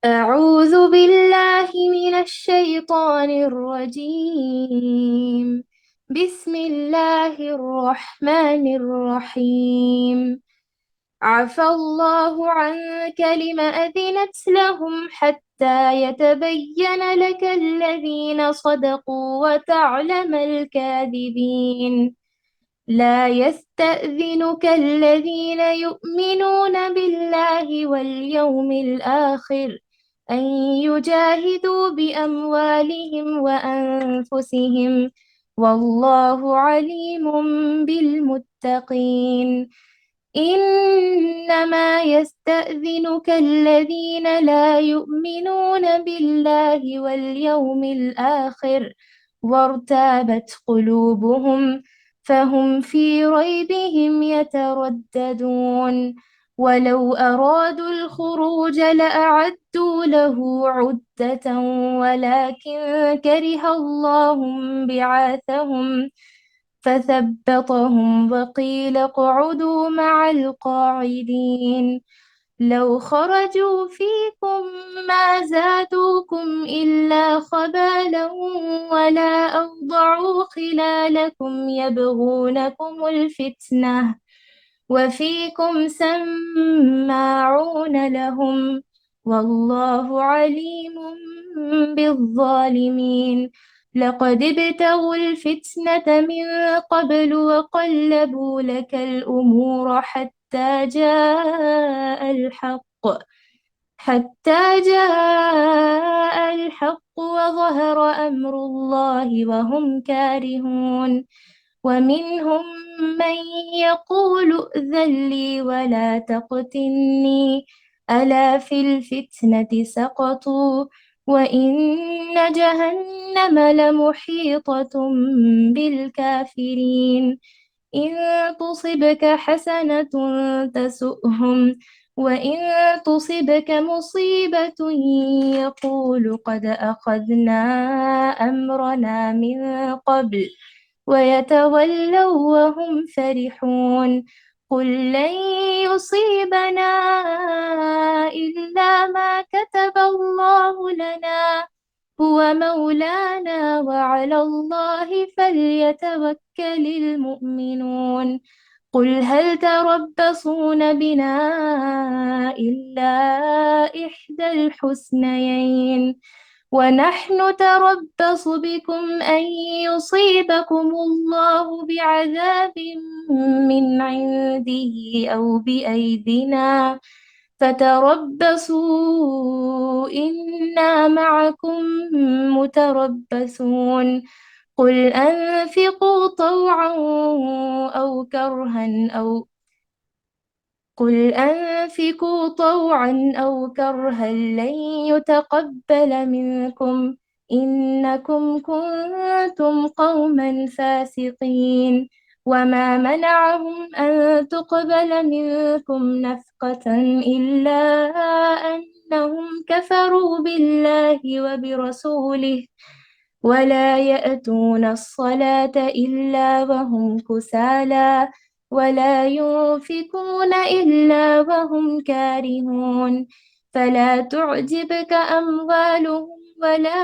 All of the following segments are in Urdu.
أعوذ بالله من الشيطان الرجيم. بسم الله الرحمن الرحيم. عفى الله عنك لم أذنت لهم حتى يتبين لك الذين صدقوا وتعلم الكاذبين. لا يستأذنك الذين يؤمنون بالله واليوم الآخر أن يجاهدوا بأموالهم وأنفسهم، والله عليم بالمتقين. إنما يستأذنك الذين لا يؤمنون بالله واليوم الآخر وارتابت قلوبهم فهم في ريبهم يترددون. ولو أرادوا الخروج لأعدوا له عدة ولكن كره الله بعاثهم فثبطهم وقيل اقعدوا مع القاعدين. لو خرجوا فيكم ما زادوكم إلا خبالا ولا أوضعوا خلالكم يبغونكم الفتنة وفيكم سماعون لهم، والله عليم بالظالمين. لقد ابتغوا الفتنة من قبل وقلبوا لك الأمور حتى جاء الحق وظهر أمر الله وهم كارهون. ومنهم من يقول ائذن لي ولا تقتلني، ألا في الفتنة سقطوا وإن جهنم لمحيطة بالكافرين. إن تصبك حسنة تسؤهم وإن تصبك مصيبة يقول قد أخذنا أمرنا من قبل ويتولوا وهم فرحون. قل لن يصيبنا إلا ما كتب الله لنا هو مولانا وعلى الله فليتوكل المؤمنون. قل هل تربصون بنا إلا إحدى الحسنيين ونحن نتربص بكم أن يصيبكم الله بعذاب من عنده أو بأيدينا فتربصوا إنا معكم متربصون. قل أنفقوا طوعا أو كرها لن يتقبل منكم إنكم كنتم قوما فاسقين. وما منعهم أن تقبل منكم نفقة إلا أنهم كفروا بالله وبرسوله ولا يأتون الصلاة إلا وهم كسالى ولا ينفقون إلا وهم كارهون. فلا تعجبك أموالهم ولا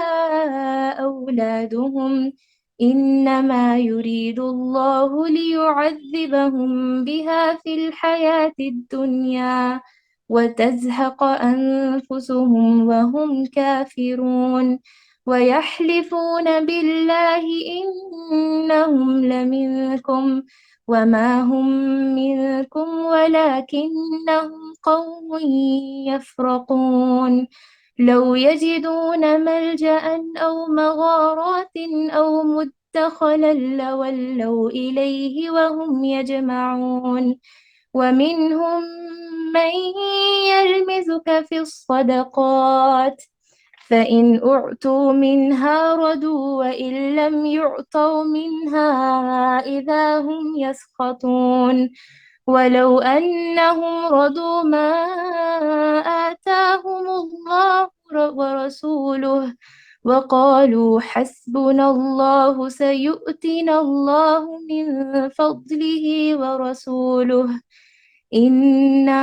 أولادهم، إنما يريد الله ليعذبهم بها في الحياة الدنيا وتزهق أنفسهم وهم كافرون. ويحلفون بالله إنهم لمنكم وما هم منكم ولكنهم قوم يفرقون. لو يجدون ملجأ أو مغارات أو مدخلا لولوا إليه وهم يجمعون. ومنهم من يلمزك في الصدقات فإن أعطوا منها رضوا وإن لم يعطوا منها إذا هم يسخطون. ولو أنهم رضوا ما آتاهم الله ورسوله وقالوا حسبنا الله سيؤتنا الله من فضله ورسوله إنا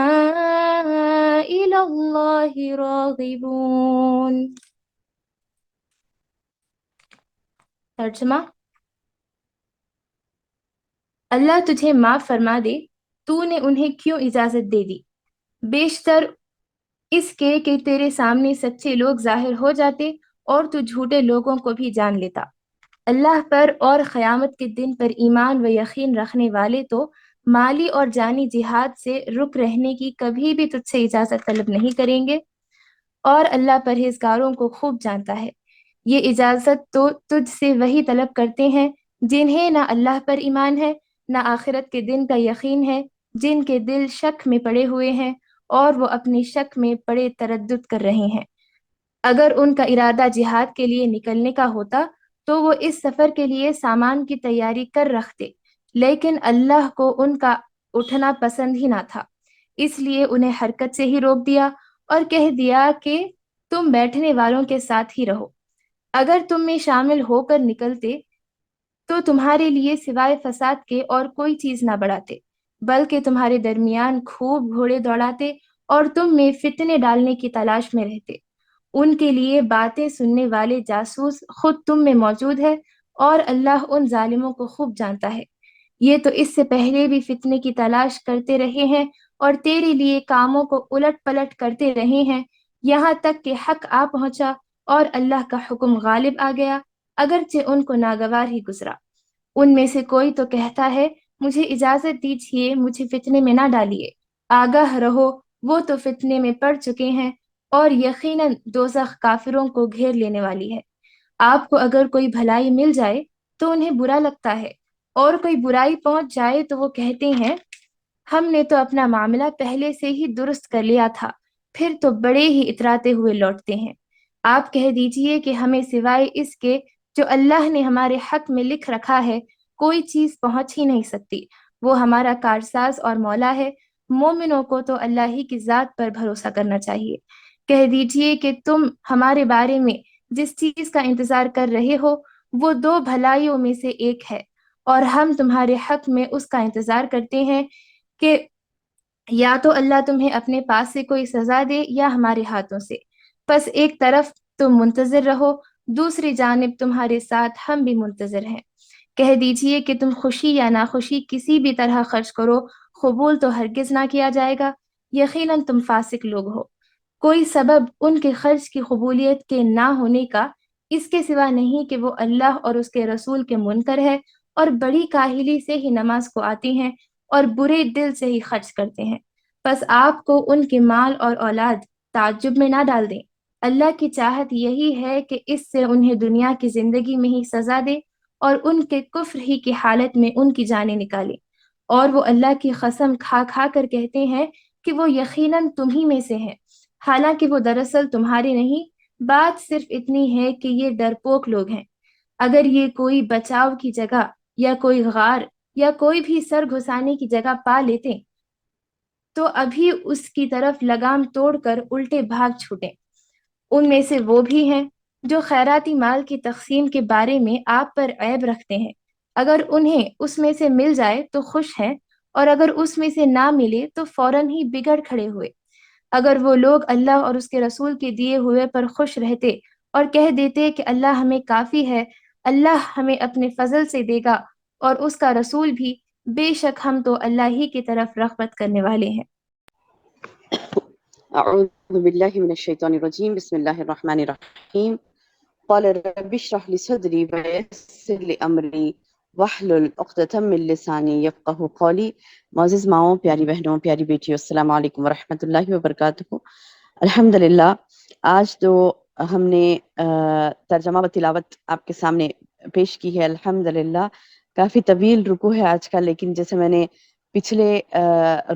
إلى الله راغبون. ترجمہ: اللہ تجھے معاف فرما دے، تو نے انہیں کیوں اجازت دے دی؟ بیشتر اس کے کہ تیرے سامنے سچے لوگ ظاہر ہو جاتے اور تو جھوٹے لوگوں کو بھی جان لیتا۔ اللہ پر اور قیامت کے دن پر ایمان و یقین رکھنے والے تو مالی اور جانی جہاد سے رک رہنے کی کبھی بھی تجھ سے اجازت طلب نہیں کریں گے، اور اللہ پرہیزگاروں کو خوب جانتا ہے۔ یہ اجازت تو تجھ سے وہی طلب کرتے ہیں جنہیں نہ اللہ پر ایمان ہے، نہ آخرت کے دن کا یقین ہے، جن کے دل شک میں پڑے ہوئے ہیں اور وہ اپنی شک میں پڑے تردد کر رہے ہیں۔ اگر ان کا ارادہ جہاد کے لیے نکلنے کا ہوتا تو وہ اس سفر کے لیے سامان کی تیاری کر رکھتے، لیکن اللہ کو ان کا اٹھنا پسند ہی نہ تھا، اس لیے انہیں حرکت سے ہی روک دیا اور کہہ دیا کہ تم بیٹھنے والوں کے ساتھ ہی رہو۔ اگر تم میں شامل ہو کر نکلتے تو تمہارے لیے سوائے فساد کے اور کوئی چیز نہ بڑھاتے، بلکہ تمہارے درمیان خوب گھوڑے دوڑاتے اور تم میں فتنے ڈالنے کی تلاش میں رہتے۔ ان کے لیے باتیں سننے والے جاسوس خود تم میں موجود ہے، اور اللہ ان ظالموں کو خوب جانتا ہے۔ یہ تو اس سے پہلے بھی فتنے کی تلاش کرتے رہے ہیں اور تیرے لیے کاموں کو الٹ پلٹ کرتے رہے ہیں، یہاں تک کہ حق آ پہنچا اور اللہ کا حکم غالب آ گیا، اگرچہ ان کو ناگوار ہی گزرا۔ ان میں سے کوئی تو کہتا ہے مجھے اجازت دیجیے، مجھے فتنے میں نہ ڈالیے۔ آگاہ رہو، وہ تو فتنے میں پڑ چکے ہیں اور یقیناً دوزخ کافروں کو گھیر لینے والی ہے۔ آپ کو اگر کوئی بھلائی مل جائے تو انہیں برا لگتا ہے، اور کوئی برائی پہنچ جائے تو وہ کہتے ہیں ہم نے تو اپنا معاملہ پہلے سے ہی درست کر لیا تھا، پھر تو بڑے ہی اتراتے ہوئے لوٹتے ہیں۔ آپ کہہ دیجئے کہ ہمیں سوائے اس کے جو اللہ نے ہمارے حق میں لکھ رکھا ہے کوئی چیز پہنچ ہی نہیں سکتی، وہ ہمارا کارساز اور مولا ہے۔ مومنوں کو تو اللہ ہی کی ذات پر بھروسہ کرنا چاہیے۔ کہہ دیجئے کہ تم ہمارے بارے میں جس چیز کا انتظار کر رہے ہو وہ دو بھلائیوں میں سے ایک ہے، اور ہم تمہارے حق میں اس کا انتظار کرتے ہیں کہ یا تو اللہ تمہیں اپنے پاس سے کوئی سزا دے یا ہمارے ہاتھوں سے، پس ایک طرف تم منتظر رہو، دوسری جانب تمہارے ساتھ ہم بھی منتظر ہیں۔ کہہ دیجئے کہ تم خوشی یا ناخوشی کسی بھی طرح خرچ کرو، قبول تو ہرگز نہ کیا جائے گا، یقیناً تم فاسق لوگ ہو۔ کوئی سبب ان کے خرچ کی قبولیت کے نہ ہونے کا اس کے سوا نہیں کہ وہ اللہ اور اس کے رسول کے منکر ہے، اور بڑی کاہلی سے ہی نماز کو آتے ہیں اور برے دل سے ہی خرچ کرتے ہیں۔ بس آپ کو ان کے مال اور اولاد تعجب میں نہ ڈال دیں۔ اللہ کی چاہت یہی ہے کہ اس سے انہیں دنیا کی زندگی میں ہی سزا دے اور ان کے کفر ہی کی حالت میں ان کی جانیں نکالے، اور وہ اللہ کی قسم کھا کھا کر کہتے ہیں کہ وہ یقیناً تمہی میں سے ہیں، حالانکہ وہ دراصل تمہارے نہیں۔ بات صرف اتنی ہے کہ یہ ڈرپوک لوگ ہیں۔ اگر یہ کوئی بچاؤ کی جگہ یا کوئی غار یا کوئی بھی سر گھسانے کی جگہ پا لیتے تو ابھی اس کی طرف لگام توڑ کر الٹے بھاگ چھوٹیں۔ ان میں سے وہ بھی ہیں جو خیراتی مال کی تقسیم کے بارے میں آپ پر عیب رکھتے ہیں۔ اگر انہیں اس میں سے مل جائے تو خوش ہیں، اور اگر اس میں سے نہ ملے تو فوراً ہی بگڑ کھڑے ہوئے۔ اگر وہ لوگ اللہ اور اس کے رسول کے دیے ہوئے پر خوش رہتے اور کہہ دیتے کہ اللہ ہمیں کافی ہے، اللہ ہمیں اپنے فضل سے دے گا اور اس کا رسول بھی، بے شک ہم تو اللہ ہی کی طرف رغبت کرنے والے ہیں۔ اعوذ باللہ من الشیطان الرجیم، بسم اللہ الرحمن الرحیم۔ قال رب اشرح لي صدري ويسر لي امری واحلل عقدۃ من لسانی یفقهوا قولی۔ معزز ماؤں، پیاری بہنوں، پیاری بیٹیوں، السلام علیکم ورحمۃ اللہ وبرکاتہ۔ الحمدللہ، آج تو ہم نے ترجمہ و تلاوت آپ کے سامنے پیش کی ہے۔ الحمدللہ کافی طویل رکوع ہے آج کا، لیکن جیسے میں نے پچھلے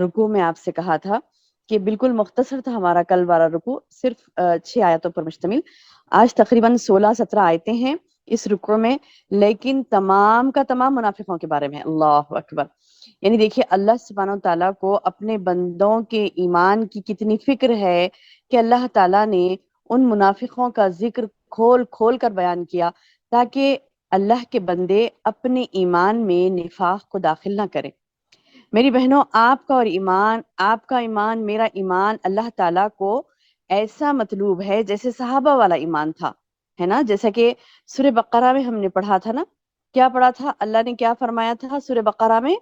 رکوع میں آپ سے کہا تھا کہ بالکل مختصر تھا ہمارا کل والا رکوع، صرف 6 آیتوں پر مشتمل۔ آج تقریباً 16-17 آیتیں ہیں اس رکوع میں، لیکن تمام کا تمام منافقوں کے بارے میں۔ اللہ اکبر! یعنی دیکھیے اللہ سبحانہ تعالیٰ کو اپنے بندوں کے ایمان کی کتنی فکر ہے کہ اللہ تعالیٰ نے ان منافقوں کا ذکر کھول کھول کر بیان کیا تاکہ اللہ کے بندے اپنے ایمان میں نفاق کو داخل نہ کریں۔ میری بہنوں، آپ کا ایمان، میرا ایمان اللہ تعالیٰ کو ایسا مطلوب ہے جیسے صحابہ والا ایمان تھا، ہے نا؟ جیسا کہ سورہ بقرہ میں ہم نے پڑھا تھا نا، کیا پڑھا تھا؟ اللہ نے کیا فرمایا تھا سورہ بقرہ میں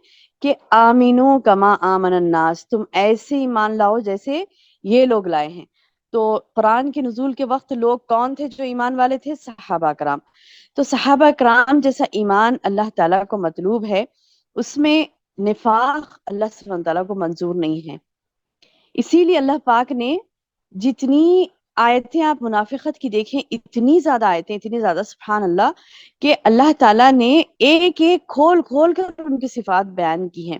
کہ آمینو کما آمن الناس، تم ایسے ایمان لاؤ جیسے یہ لوگ لائے ہیں۔ تو قرآن کے نزول کے وقت لوگ کون تھے جو ایمان والے تھے؟ صحابہ کرام۔ تو صحابہ کرام جیسا ایمان اللہ تعالیٰ کو مطلوب ہے، اس میں نفاق اللہ سبحانہ تعالیٰ کو منظور نہیں ہے۔ اسی لیے اللہ پاک نے جتنی آیتیں آپ منافقت کی دیکھیں، اتنی زیادہ آیتیں، اتنی زیادہ سبحان اللہ، کہ اللہ تعالیٰ نے ایک ایک کھول کھول کر ان کی صفات بیان کی ہیں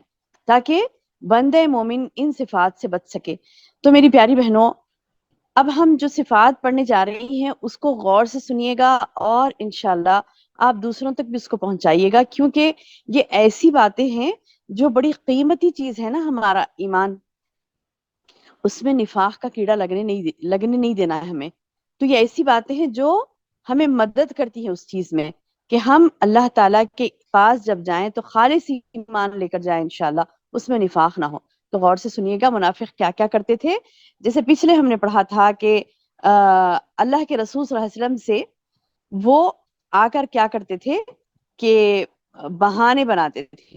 تاکہ بندے مومن ان صفات سے بچ سکے۔ تو میری پیاری بہنوں، اب ہم جو صفات پڑھنے جا رہی ہیں اس کو غور سے سنیے گا، اور انشاءاللہ آپ دوسروں تک بھی اس کو پہنچائیے گا، کیونکہ یہ ایسی باتیں ہیں جو بڑی قیمتی چیز ہے نا، ہمارا ایمان، اس میں نفاق کا کیڑا لگنے نہیں دینا ہے ہمیں۔ تو یہ ایسی باتیں ہیں جو ہمیں مدد کرتی ہیں اس چیز میں کہ ہم اللہ تعالیٰ کے پاس جب جائیں تو خالص ایمان لے کر جائیں، انشاءاللہ اس میں نفاق نہ ہو۔ تو غور سے سنیے گا منافق کیا کیا کرتے تھے۔ جیسے پچھلے ہم نے پڑھا تھا کہ اللہ کے رسول صلی اللہ علیہ وسلم سے وہ آ کر کیا کرتے تھے کہ بہانے بناتے تھے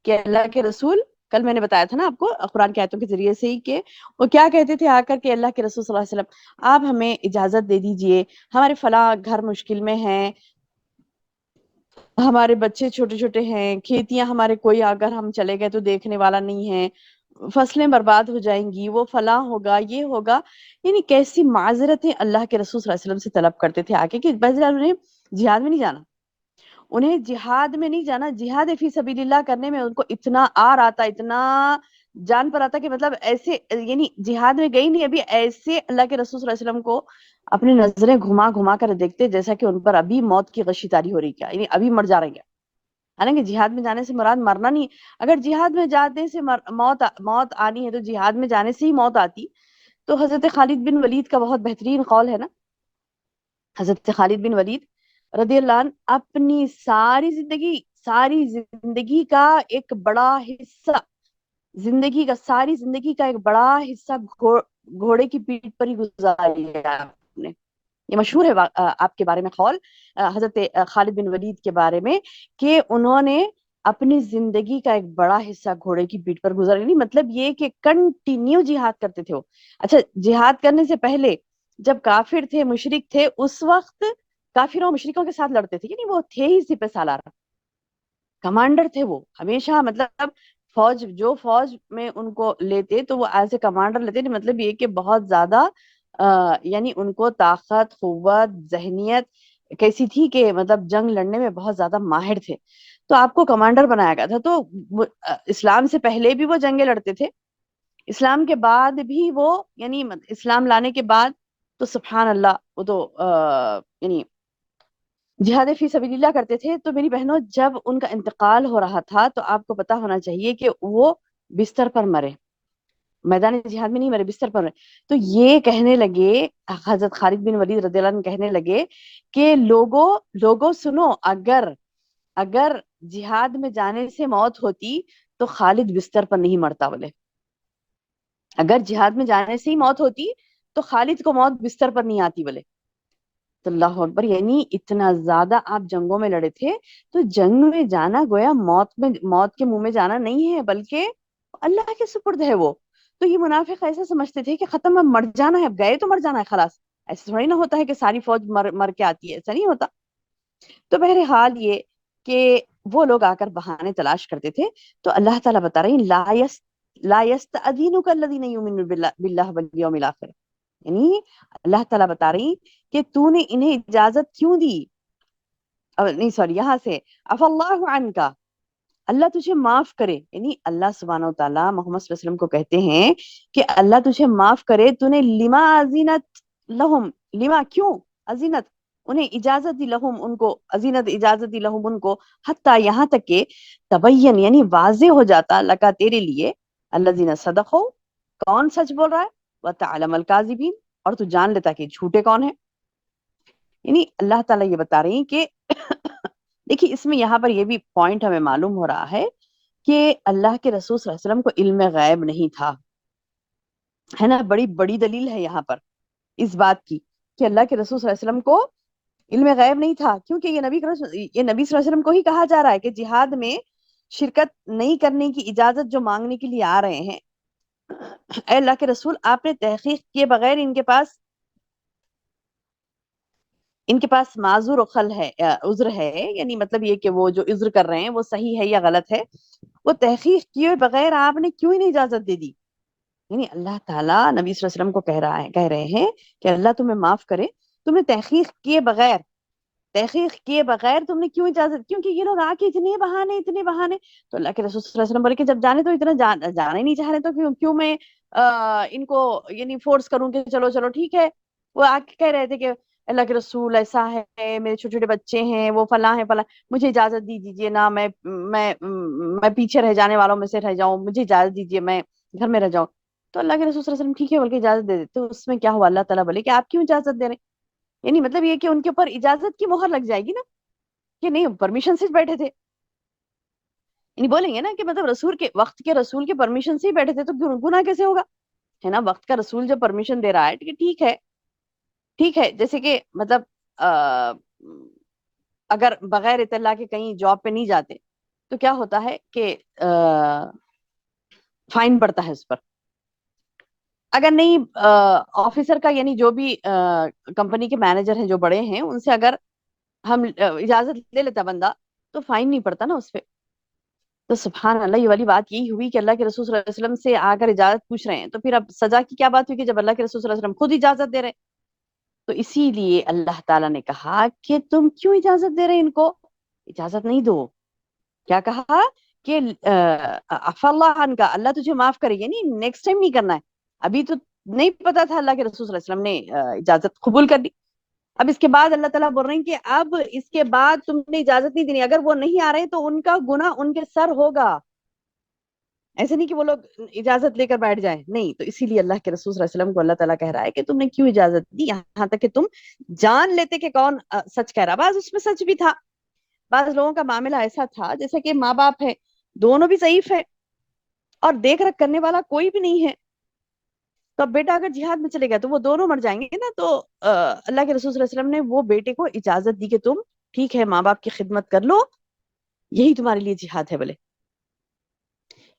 کہ اللہ کے رسول، کل میں نے بتایا تھا نا آپ کو قرآن کی آیتوں کے ذریعے سے ہی، کہ وہ کیا کہتے تھے آ کر کے اللہ کے رسول صلی اللہ علیہ وسلم، آپ ہمیں اجازت دے دیجئے، ہمارے فلاں گھر مشکل میں ہیں، ہمارے بچے چھوٹے چھوٹے ہیں، کھیتیاں ہمارے کوئی اگر ہم چلے گئے تو دیکھنے والا نہیں ہے، فصلیں برباد ہو جائیں گی، وہ فلاں ہوگا، یہ ہوگا۔ یعنی کیسی معذرتیں اللہ کے رسول صلی اللہ علیہ وسلم سے طلب کرتے تھے آ کے، کہ بس انہیں جہاد میں نہیں جانا، انہیں جہاد میں نہیں جانا، جہاد فی سبیل اللہ کرنے میں ان کو اتنا آر آتا، اتنا جان پر آتا کہ مطلب ایسے، یعنی جہاد میں گئی نہیں ابھی، ایسے اللہ کے رسول صلی اللہ علیہ وسلم کو اپنی نظریں گھما گھما کر دیکھتے جیسا کہ ان پر ابھی موت کی غشی تاری ہو رہی، کیا یعنی ابھی مر جا رہے ہیں۔ حالانکہ جہاد میں جانے سے مراد مرنا نہیں، اگر جہاد میں جانے سے موت آنی ہے تو جہاد میں جانے سے ہی موت آتی۔ تو حضرت خالد بن ولید کا بہت بہترین قول ہے نا، حضرت خالد بن ولید رضی اللہ عنہ اپنی ساری زندگی کا ایک بڑا حصہ، ساری زندگی کا ایک بڑا حصہ گھوڑے کی پیٹھ پر ہی گزار لیا آپ نے۔ یہ مشہور ہے آپ کے بارے میں قول حضرت خالد بن ولید کے بارے میں، کہ انہوں نے اپنی زندگی کا ایک بڑا حصہ گھوڑے کی پیٹھ پر گزارا، نہیں مطلب یہ کہ کنٹینیو جہاد کرتے تھے وہ۔ اچھا، جہاد کرنے سے پہلے جب کافر تھے، مشرک تھے، اس وقت کافروں مشرکوں کے ساتھ لڑتے تھے، یعنی وہ تھے ہی سپہ سالار، کمانڈر تھے وہ ہمیشہ، مطلب فوج میں ان کو لیتے تو وہ ایز اے کمانڈر لیتے، مطلب یہ کہ بہت زیادہ یعنی ان کو طاقت، قوت، ذہنیت کیسی تھی کہ مطلب جنگ لڑنے میں بہت زیادہ ماہر تھے، تو آپ کو کمانڈر بنایا گیا تھا۔ تو اسلام سے پہلے بھی وہ جنگیں لڑتے تھے، اسلام کے بعد بھی وہ، یعنی اسلام لانے کے بعد تو سبحان اللہ وہ تو یعنی جہاد فی سبیل اللہ کرتے تھے۔ تو میری بہنوں، جب ان کا انتقال ہو رہا تھا تو آپ کو پتا ہونا چاہیے کہ وہ بستر پر مرے، میدان جہاد میں نہیں مرے، بستر پر مرے۔ تو یہ کہنے لگے، حضرت خالد بن ولید رضی اللہ عنہ کہنے لگے کہ لوگوں سنو، اگر جہاد میں جانے سے موت ہوتی تو خالد بستر پر نہیں مرتا، بولے اگر جہاد میں جانے سے ہی موت ہوتی تو خالد کو موت بستر پر نہیں آتی، بولے تو اللہ اکبر، یعنی اتنا زیادہ آپ جنگوں میں لڑے تھے۔ تو جنگ میں جانا گویا موت کے منہ میں جانا نہیں ہے، بلکہ اللہ کے سپرد ہے وہ۔ تو یہ منافق ایسا سمجھتے تھے کہ ختم، اب مر جانا ہے، اب گئے تو مر جانا ہے خلاص، ایسا تھوڑی نہ ہوتا ہے کہ ساری فوج مر کے آتی ہے، ایسا نہیں ہوتا۔ تو بہرحال یہ کہ وہ لوگ آ کر بہانے تلاش کرتے تھے۔ تو اللہ تعالیٰ بتا رہے ہیں لا يستأذنك الذين يؤمنون بالله واليوم الآخر، یعنی اللہ تعالیٰ بتا رہی کہ تو نے انہیں اجازت کیوں دی، نہیں سوری، یہاں سے عفا اللہ عنکا، اللہ تجھے معاف کرے، یعنی اللہ سبحانہ وتعالیٰ محمد صلی اللہ علیہ وسلم کو کہتے ہیں کہ اللہ تجھے معاف کرے، تو نے لما اذنت لہم، لما کیوں، اذنت انہیں اجازت دی، لہم ان کو، اذنت اجازت دی، لہم ان کو، حتیٰ یہاں تک کہ تبین یعنی واضح ہو جاتا، لکا تیرے لیے، الذین صدقوا کون سچ بول رہا ہے، وتعلم الکاذبین اور تو جان لیتا کہ جھوٹے کون ہیں۔ یعنی اللہ تعالیٰ یہ بتا رہی ہیں کہ دیکھیے اس میں یہاں پر یہ بھی پوائنٹ ہمیں معلوم ہو رہا ہے کہ اللہ کے رسول صلی اللہ علیہ وسلم کو علم غیب نہیں تھا، ہے نا، بڑی بڑی دلیل ہے یہاں پر اس بات کی کہ اللہ کے رسول صلی اللہ علیہ وسلم کو علم غیب نہیں تھا، کیونکہ یہ نبی صلی اللہ علیہ وسلم کو ہی کہا جا رہا ہے کہ جہاد میں شرکت نہیں کرنے کی اجازت جو مانگنے کے لیے آ رہے ہیں، اے اللہ کے رسول آپ نے تحقیق کیے بغیر ان کے پاس معذور و خل ہے، عذر ہے، یعنی مطلب یہ کہ وہ جو عذر کر رہے ہیں وہ صحیح ہے یا غلط ہے، وہ تحقیق کیے بغیر آپ نے کیوں ہی نہیں اجازت دے دی؟ یعنی اللہ تعالیٰ نبی صلی اللہ علیہ وسلم کو کہہ رہے ہیں کہ اللہ تمہیں معاف کرے، تم نے تحقیق کیے بغیر تم نے کیوں اجازت؟ کیونکہ یہ لوگ آ کے اتنے بہانے، تو اللہ کے رسول صلی اللہ علیہ وسلم بولے کہ جب جانے تو اتنا جانا ہی نہیں چاہ رہے تو کیوں میں ان کو یعنی فورس کروں کہ چلو چلو ٹھیک ہے؟ وہ آ کے کہہ رہے تھے کہ اللہ کے رسول ایسا ہے، میرے چھوٹے چھوٹے بچے ہیں، وہ فلاں ہے فلاں، مجھے اجازت دیجیے نا، میں پیچھے رہ جانے والوں میں سے رہ جاؤں، مجھے اجازت دیجیے میں گھر میں رہ جاؤں۔ تو اللہ کے رسول صلی اللہ علیہ وسلم ٹھیک ہے بول کے اجازت دے دیتے، تو اس میں کیا ہوا؟ اللہ تعالیٰ بولے کہ آپ کیوں اجازت دے رہے ہیں؟ یعنی مطلب یہ کہ ان کے اوپر اجازت کی مہر لگ جائے گی نا کہ نہیں پرمیشن سے بیٹھے تھے، یعنی بولیں گے نا کہ مطلب رسول کے وقت کے رسول کے پرمیشن سے ہی بیٹھے تھے تو گناہ کیسے ہوگا؟ ہے نا، وقت کا رسول جو پرمیشن دے رہا ہے ٹھیک ہے، جیسے کہ مطلب اگر بغیر اطلاع کے کہیں جاب پہ نہیں جاتے تو کیا ہوتا ہے کہ فائن پڑتا ہے اس پر، اگر نہیں آفیسر کا یعنی جو بھی کمپنی کے مینیجر ہیں جو بڑے ہیں ان سے اگر ہم اجازت لے لیتا بندہ تو فائن نہیں پڑتا نا اس پہ۔ تو سبحان اللہ، یہ والی بات یہی ہوئی کہ اللہ کے رسول صلی اللہ علیہ وسلم سے آ کر اجازت پوچھ رہے ہیں، تو پھر اب سزا کی کیا بات ہوئی کہ جب اللہ کے رسول صلی اللہ علیہ وسلم خود اجازت دے رہے ہیں؟ تو اسی لیے اللہ تعالیٰ نے کہا کہ تم کیوں اجازت دے رہے ہیں ان کو؟ اجازت نہیں دو۔ کیا کہا کہ عفا اللہ عنک، اللہ تجھے معاف کرے، یعنی نیکسٹ ٹائم نہیں کرنا ہے۔ ابھی تو نہیں پتا تھا، اللہ کے رسول صلی اللہ علیہ وسلم نے اجازت قبول کر لی، اب اس کے بعد اللہ تعالیٰ بول رہے ہیں کہ اب اس کے بعد تم نے اجازت نہیں دینی، اگر وہ نہیں آ رہے تو ان کا گناہ ان کے سر ہوگا، ایسے نہیں کہ وہ لوگ اجازت لے کر بیٹھ جائیں، نہیں۔ تو اسی لیے اللہ کے رسول صلی اللہ علیہ وسلم کو اللہ تعالیٰ کہہ رہا ہے کہ تم نے کیوں اجازت دی، یہاں تک کہ تم جان لیتے کہ کون سچ کہہ رہا۔ بعض اس میں سچ بھی تھا، بعض لوگوں کا معاملہ ایسا تھا جیسے کہ ماں باپ ہے، دونوں بھی ضعیف ہے اور دیکھ رکھ کرنے والا کوئی بھی نہیں ہے، تو اب بیٹا اگر جہاد میں چلے گا تو وہ دونوں مر جائیں گے نا، تو اللہ کے رسول صلی اللہ علیہ وسلم نے وہ بیٹے کو اجازت دی کہ تم ٹھیک ہے ماں باپ کی خدمت کر لو، یہی تمہارے لیے جہاد ہے بولے،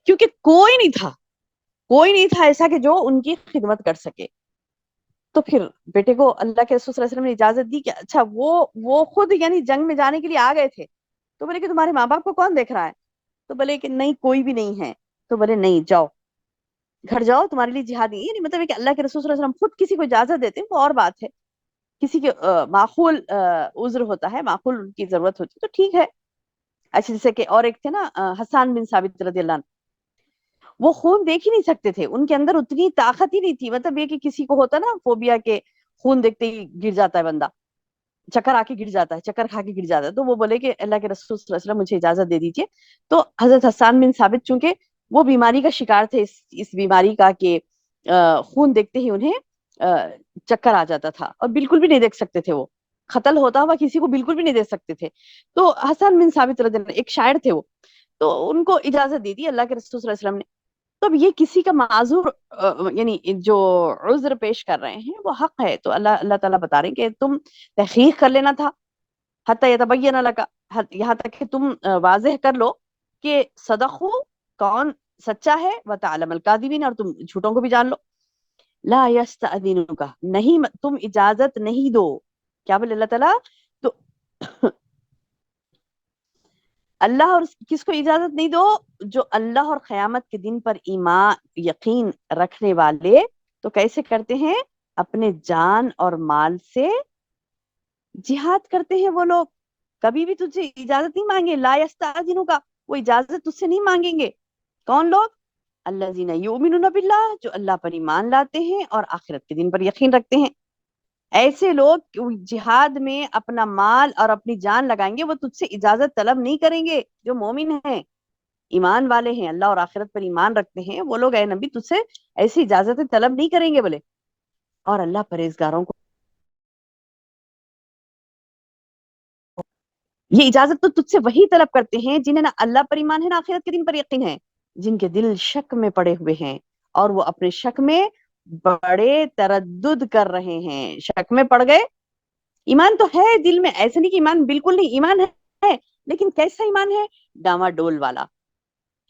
کیونکہ کوئی نہیں تھا ایسا کہ جو ان کی خدمت کر سکے۔ تو پھر بیٹے کو اللہ کے رسول صلی اللہ علیہ وسلم نے اجازت دی کہ اچھا وہ خود یعنی جنگ میں جانے کے لیے آ گئے تھے، تو بولے کہ تمہارے ماں باپ کو کون دیکھ رہا ہے؟ تو بولے کہ نہیں کوئی بھی نہیں ہے، تو بولے نہیں جاؤ گھر جاؤ، تمہارے لیے جہاد نہیں، یعنی مطلب ہے کہ اللہ کے رسول صلی اللہ علیہ وسلم خود کسی کو اجازت دیتے ہیں وہ اور بات ہے، کسی کے معقول عذر ہوتا ہے، معقول ان کی ضرورت ہوتی ہے تو ٹھیک ہے۔ اچھا جیسے کہ اور ایک تھے نا حسان بن ثابت رضی اللہ عنہ، وہ خون دیکھ ہی نہیں سکتے تھے، ان کے اندر اتنی طاقت ہی نہیں تھی، مطلب یہ کہ کسی کو ہوتا نا فوبیا کے خون دیکھتے ہی گر جاتا ہے بندہ، چکر آ کے گر جاتا ہے، چکر کھا کے گر جاتا ہے، تو وہ بولے کہ اللہ کے رسول صلی اللہ علیہ وسلم مجھے اجازت دے دیجیے۔ تو حضرت حسان بن ثابت چونکہ وہ بیماری کا شکار تھے، اس بیماری کا کہ خون دیکھتے ہی انہیں چکر آ جاتا تھا اور بالکل بھی نہیں دیکھ سکتے تھے، وہ قتل ہوتا ہوا کسی کو بالکل بھی نہیں دیکھ سکتے تھے۔ تو حسان بن ثابت رضی اللہ عنہ ایک شاعر تھے وہ، تو ان کو اجازت دے دی اللہ کے رسول صلی اللہ علیہ وسلم نے۔ تو اب یہ کسی کا معذور یعنی جو عذر پیش کر رہے ہیں وہ حق ہے، تو اللہ تعالیٰ بتا رہے ہیں کہ تم تحقیق کر لینا تھا، حتی یتبین لک، یہاں تک کہ تم واضح کر لو کہ صدقو کون سچا ہے، وتعلم الکاذبین، اور تم جھوٹوں کو بھی جان لو۔ لا یستأذنک، نہیں تم اجازت نہیں دو، کیا بولے اللہ تعالیٰ؟ تو اللہ اور کس کو اجازت نہیں دو؟ جو اللہ اور قیامت کے دن پر ایمان یقین رکھنے والے، تو کیسے کرتے ہیں؟ اپنے جان اور مال سے جہاد کرتے ہیں وہ لوگ، کبھی بھی تجھے اجازت نہیں مانگے، لا یستاذنو کا، وہ اجازت تجھ سے نہیں مانگیں گے۔ کون لوگ؟ الذین یؤمنون باللہ، جو اللہ پر ایمان لاتے ہیں اور آخرت کے دن پر یقین رکھتے ہیں، ایسے لوگ جہاد میں اپنا مال اور اپنی جان لگائیں گے، وہ تجھ سے اجازت طلب نہیں کریں گے۔ جو مومن ہیں، ایمان والے ہیں، اللہ اور آخرت پر ایمان رکھتے ہیں، وہ لوگ اے نبی تجھ سے ایسی اجازت طلب نہیں کریں گے بولے، اور اللہ پرہیزگاروں کو یہ اجازت تو تجھ سے وہی طلب کرتے ہیں جنہیں نہ اللہ پر ایمان ہے نہ آخرت کے دن پر یقین ہے، جن کے دل شک میں پڑے ہوئے ہیں اور وہ اپنے شک میں بڑے تردد کر رہے ہیں۔ شک میں پڑ گئے، ایمان تو ہے دل میں، ایسے نہیں کہ ایمان بالکل نہیں، ایمان ہے لیکن کیسا ایمان ہے؟ ڈاما ڈول والا،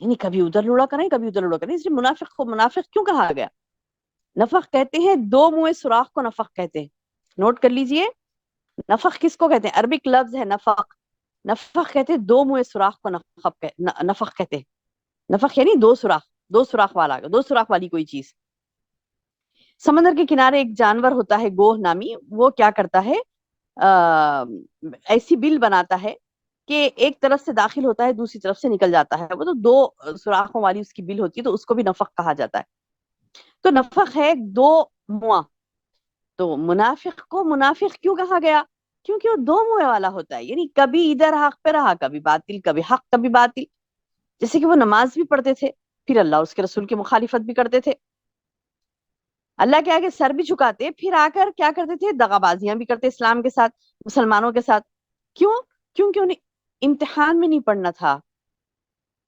یعنی کبھی ادھر لوڑا کریں کبھی ادھر لوڑا کریں۔ اس لیے منافق کو منافق کیوں کہا گیا؟ نفق کہتے ہیں دو منہ سوراخ کو نفق کہتے ہیں، نوٹ کر لیجئے، نفق کس کو کہتے ہیں؟ عربک لفظ ہے نفق، نفق کہتے ہیں دو منہ سوراخ کو نفق کہتے ہیں۔ نفق یعنی دو سوراخ، دو سوراخ والا، دو سوراخ والی کوئی چیز۔ سمندر کے کنارے ایک جانور ہوتا ہے گوہ نامی، وہ کیا کرتا ہے، ایسی بل بناتا ہے کہ ایک طرف سے داخل ہوتا ہے دوسری طرف سے نکل جاتا ہے، وہ تو دو سوراخوں والی اس کی بل ہوتی ہے، تو اس کو بھی نفق کہا جاتا ہے۔ تو نفق ہے دو منہ۔ تو منافق کو منافق کیوں کہا گیا؟ کیونکہ وہ دو منہ والا ہوتا ہے، یعنی کبھی ادھر حق پہ رہا کبھی باطل، کبھی حق کبھی باطل۔ جیسے کہ وہ نماز بھی پڑھتے تھے پھر اللہ اس کے رسول کی مخالفت بھی کرتے تھے، اللہ کے آگے سر بھی جھکاتے، پھر آ کر کیا کرتے تھے؟ دغا بازیاں بھی کرتے اسلام کے ساتھ، مسلمانوں کے ساتھ۔ کیوں؟ کیونکہ انہیں امتحان میں نہیں پڑھنا تھا،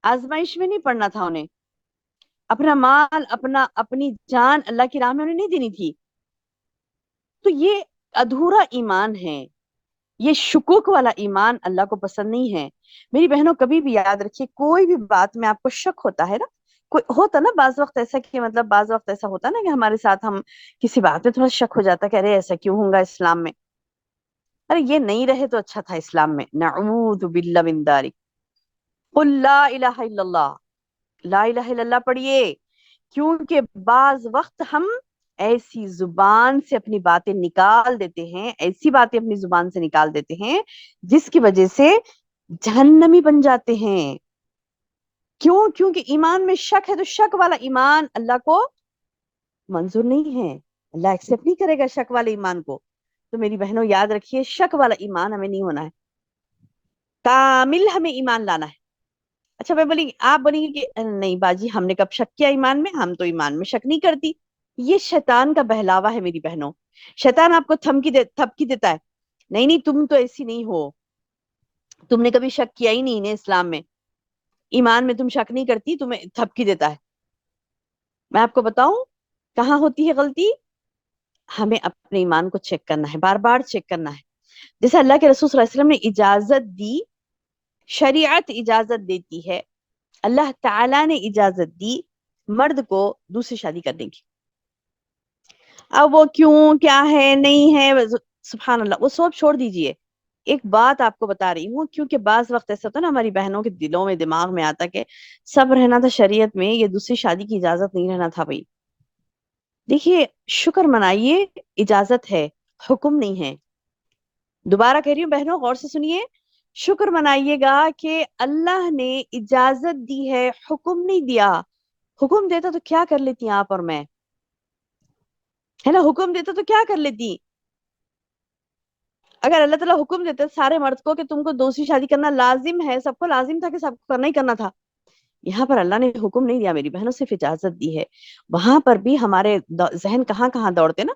آزمائش میں نہیں پڑھنا تھا، انہیں اپنا مال اپنی جان اللہ کی راہ میں انہیں نہیں دینی تھی۔ تو یہ ادھورا ایمان ہے، یہ شکوک والا ایمان اللہ کو پسند نہیں ہے۔ میری بہنوں کبھی بھی یاد رکھیے، کوئی بھی بات میں آپ کو شک ہوتا ہے نا، کوئی ہوتا نا بعض وقت ایسا کہ مطلب بعض وقت ایسا ہوتا نا کہ ہمارے ساتھ ہم کسی بات میں تھوڑا شک ہو جاتا کہ ارے ایسا کیوں ہوگا اسلام میں، ارے یہ نہیں رہے تو اچھا تھا اسلام میں، نعوذ باللہ من ذالک۔ قل لا الہ الا اللہ، لا الہ الا اللہ پڑھیے، کیونکہ بعض وقت ہم ایسی زبان سے اپنی باتیں نکال دیتے ہیں، ایسی باتیں اپنی زبان سے نکال دیتے ہیں جس کی وجہ سے جہنمی بن جاتے ہیں۔ کیوں؟ کیونکہ ایمان میں شک ہے، تو شک والا ایمان اللہ کو منظور نہیں ہے، اللہ ایکسپٹ نہیں کرے گا شک والے ایمان کو۔ تو میری بہنوں یاد رکھیے، شک والا ایمان ہمیں نہیں ہونا ہے، کامل ہمیں ایمان لانا ہے۔ اچھا میں بولی آپ بولیں گے کہ نہیں باجی ہم نے کب شک کیا ایمان میں، ہم تو ایمان میں شک نہیں کرتی۔ یہ شیطان کا بہلاوا ہے میری بہنوں، شیطان آپ کو تھپکی دیتا ہے، نہیں نہیں تم تو ایسی نہیں ہو، تم نے کبھی شک کیا ہی نہیں نے اسلام میں، ایمان میں تم شک نہیں کرتی، تمہیں تھپکی دیتا ہے۔ میں آپ کو بتاؤں کہاں ہوتی ہے غلطی؟ ہمیں اپنے ایمان کو چیک کرنا ہے، بار بار چیک کرنا ہے۔ جیسے اللہ کے رسول صلی اللہ علیہ وسلم نے اجازت دی، شریعت اجازت دیتی ہے، اللہ تعالی نے اجازت دی مرد کو دوسری شادی کرنے کی۔ اب وہ کیوں، کیا ہے، نہیں ہے، سبحان اللہ، وہ سب چھوڑ دیجئے۔ ایک بات آپ کو بتا رہی ہوں، کیونکہ بعض وقت ایسا ہوتا ہے نا ہماری بہنوں کے دلوں میں دماغ میں آتا کہ سب رہنا تھا شریعت میں، یہ دوسری شادی کی اجازت نہیں رہنا تھا بھائی۔ دیکھیے شکر منائیے، اجازت ہے، حکم نہیں ہے۔ دوبارہ کہہ رہی ہوں بہنوں غور سے سنیے، شکر منائیے گا کہ اللہ نے اجازت دی ہے، حکم نہیں دیا۔ حکم دیتا تو کیا کر لیتی آپ اور میں، ہے نا؟ حکم دیتا تو کیا کر لیتی؟ اگر اللہ تعالیٰ حکم دیتا سارے مرد کو کہ تم کو دوسری شادی کرنا لازم ہے، سب کو لازم تھا کہ سب کو کرنا ہی کرنا تھا۔ یہاں پر اللہ نے حکم نہیں دیا میری بہنوں، صرف اجازت دی ہے۔ وہاں پر بھی ہمارے ذہن کہاں کہاں دوڑتے نا،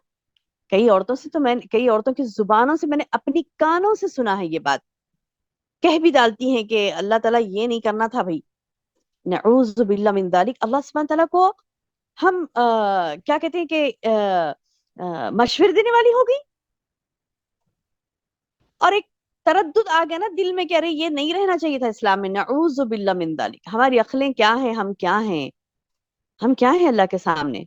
کئی عورتوں سے تو کئی عورتوں کی زبانوں سے میں نے اپنی کانوں سے سنا ہے، یہ بات کہہ بھی ڈالتی ہیں کہ اللہ تعالیٰ یہ نہیں کرنا تھا بھائی، نعوذ باللہ من ذالک۔ اللہ سبحانہ تعالیٰ کو ہم کیا کہتے ہیں کہ مشورے دینے والی ہو گئی، اور ایک تردد آ گیا نا دل میں کہ ارے یہ نہیں رہنا چاہیے تھا اسلام میں، نعوذ باللہ من ذالک۔ ہماری عقلیں کیا ہیں، ہم کیا ہیں، ہم کیا ہیں اللہ کے سامنے؟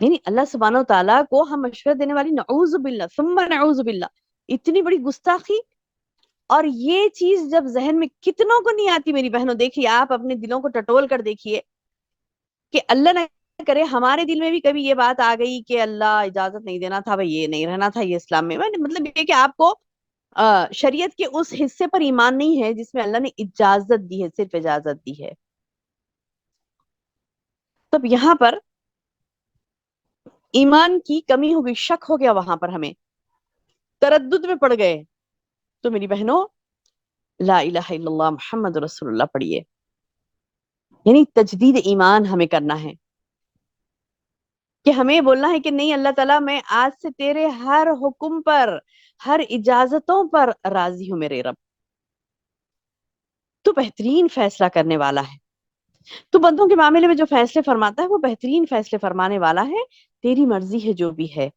یعنی اللہ سبحانہ و تعالیٰ کو ہم مشورہ دینے والی، نعوذ باللہ ثم نعوذ باللہ، اتنی بڑی گستاخی۔ اور یہ چیز جب ذہن میں کتنوں کو نہیں آتی میری بہنوں، دیکھیے آپ اپنے دلوں کو ٹٹول کر دیکھیے کہ اللہ نہ کرے ہمارے دل میں بھی کبھی یہ بات آ گئی کہ اللہ اجازت نہیں دینا تھا بھائی، یہ نہیں رہنا تھا یہ اسلام میں، مطلب یہ کہ آپ کو شریعت کے اس حصے پر ایمان نہیں ہے جس میں اللہ نے اجازت دی ہے، صرف اجازت دی ہے۔ تب یہاں پر ایمان کی کمی ہو گئی، شک ہو گیا، وہاں پر ہمیں تردد میں پڑ گئے۔ تو میری بہنوں لا الہ الا اللہ محمد رسول اللہ پڑھیے، یعنی تجدید ایمان ہمیں کرنا ہے۔ کہ ہمیں بولنا ہے کہ نہیں اللہ تعالیٰ میں آج سے تیرے ہر حکم پر، ہر اجازتوں پر راضی ہوں میرے رب، تو بہترین فیصلہ کرنے والا ہے، تو بندوں کے معاملے میں جو فیصلے فرماتا ہے وہ بہترین فیصلے فرمانے والا ہے، تیری مرضی ہے جو بھی ہے،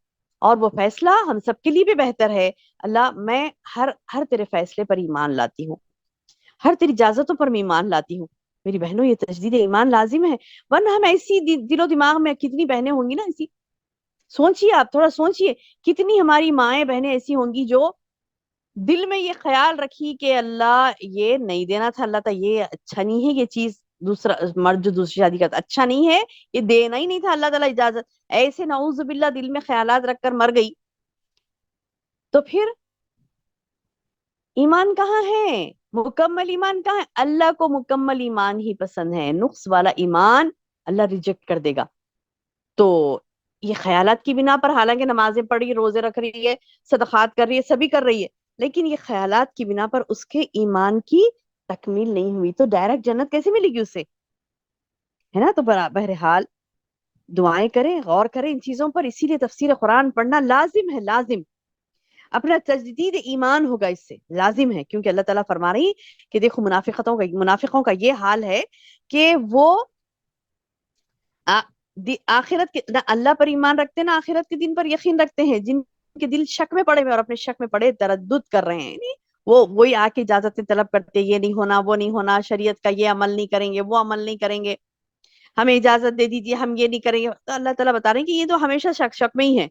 اور وہ فیصلہ ہم سب کے لیے بھی بہتر ہے۔ اللہ میں ہر ہر تیرے فیصلے پر ایمان لاتی ہوں، ہر تیری اجازتوں پر میں ایمان لاتی ہوں۔ میری بہنوں یہ تجدید ایمان لازم ہے، ورنہ ہم ایسی دل و دماغ میں کتنی بہنیں ہوں گی نا ایسی، سوچئے آپ تھوڑا سوچئے، کتنی ہماری مائیں بہنیں ایسی ہوں گی جو دل میں یہ خیال رکھی کہ اللہ یہ نہیں دینا تھا، اللہ تعالیٰ یہ اچھا نہیں ہے، یہ چیز دوسرا مرد جو دوسری شادی کرتا اچھا نہیں ہے، یہ دینا ہی نہیں تھا اللہ تعالیٰ اجازت، ایسے نعوذ باللہ دل میں خیالات رکھ کر مر گئی، تو پھر ایمان کہاں ہے؟ مکمل ایمان کہاں ہے؟ اللہ کو مکمل ایمان ہی پسند ہے، نقص والا ایمان اللہ ریجیکٹ کر دے گا۔ تو یہ خیالات کی بنا پر حالانکہ نمازیں پڑھی، روزے رکھ رہی ہے، صدقات کر رہی ہے، سبھی کر رہی ہے، لیکن یہ خیالات کی بنا پر اس کے ایمان کی تکمیل نہیں ہوئی، تو ڈائریکٹ جنت کیسے ملے گی اسے؟ ہے نا؟ تو بہرحال دعائیں کریں، غور کریں ان چیزوں پر، اسی لیے تفسیر قرآن پڑھنا لازم ہے، لازم اپنا تجدید ایمان ہوگا اس سے، لازم ہے، کیونکہ اللہ تعالیٰ فرما رہی کہ دیکھو منافقوں کا یہ حال ہے کہ وہ آخرت کے نہ اللہ پر ایمان رکھتے ہیں، نہ آخرت کے دن پر یقین رکھتے ہیں، جن کے دل شک میں پڑے ہوئے اور اپنے شک میں پڑے تردد کر رہے ہیں، نہیں وہی آ کے اجازتیں طلب کرتے، یہ نہیں ہونا، وہ نہیں ہونا، شریعت کا یہ عمل نہیں کریں گے، وہ عمل نہیں کریں گے، ہمیں اجازت دے دیجیے، ہم یہ نہیں کریں گے، تو اللہ تعالیٰ بتا رہے ہیں کہ یہ تو ہمیشہ شک میں ہی ہے،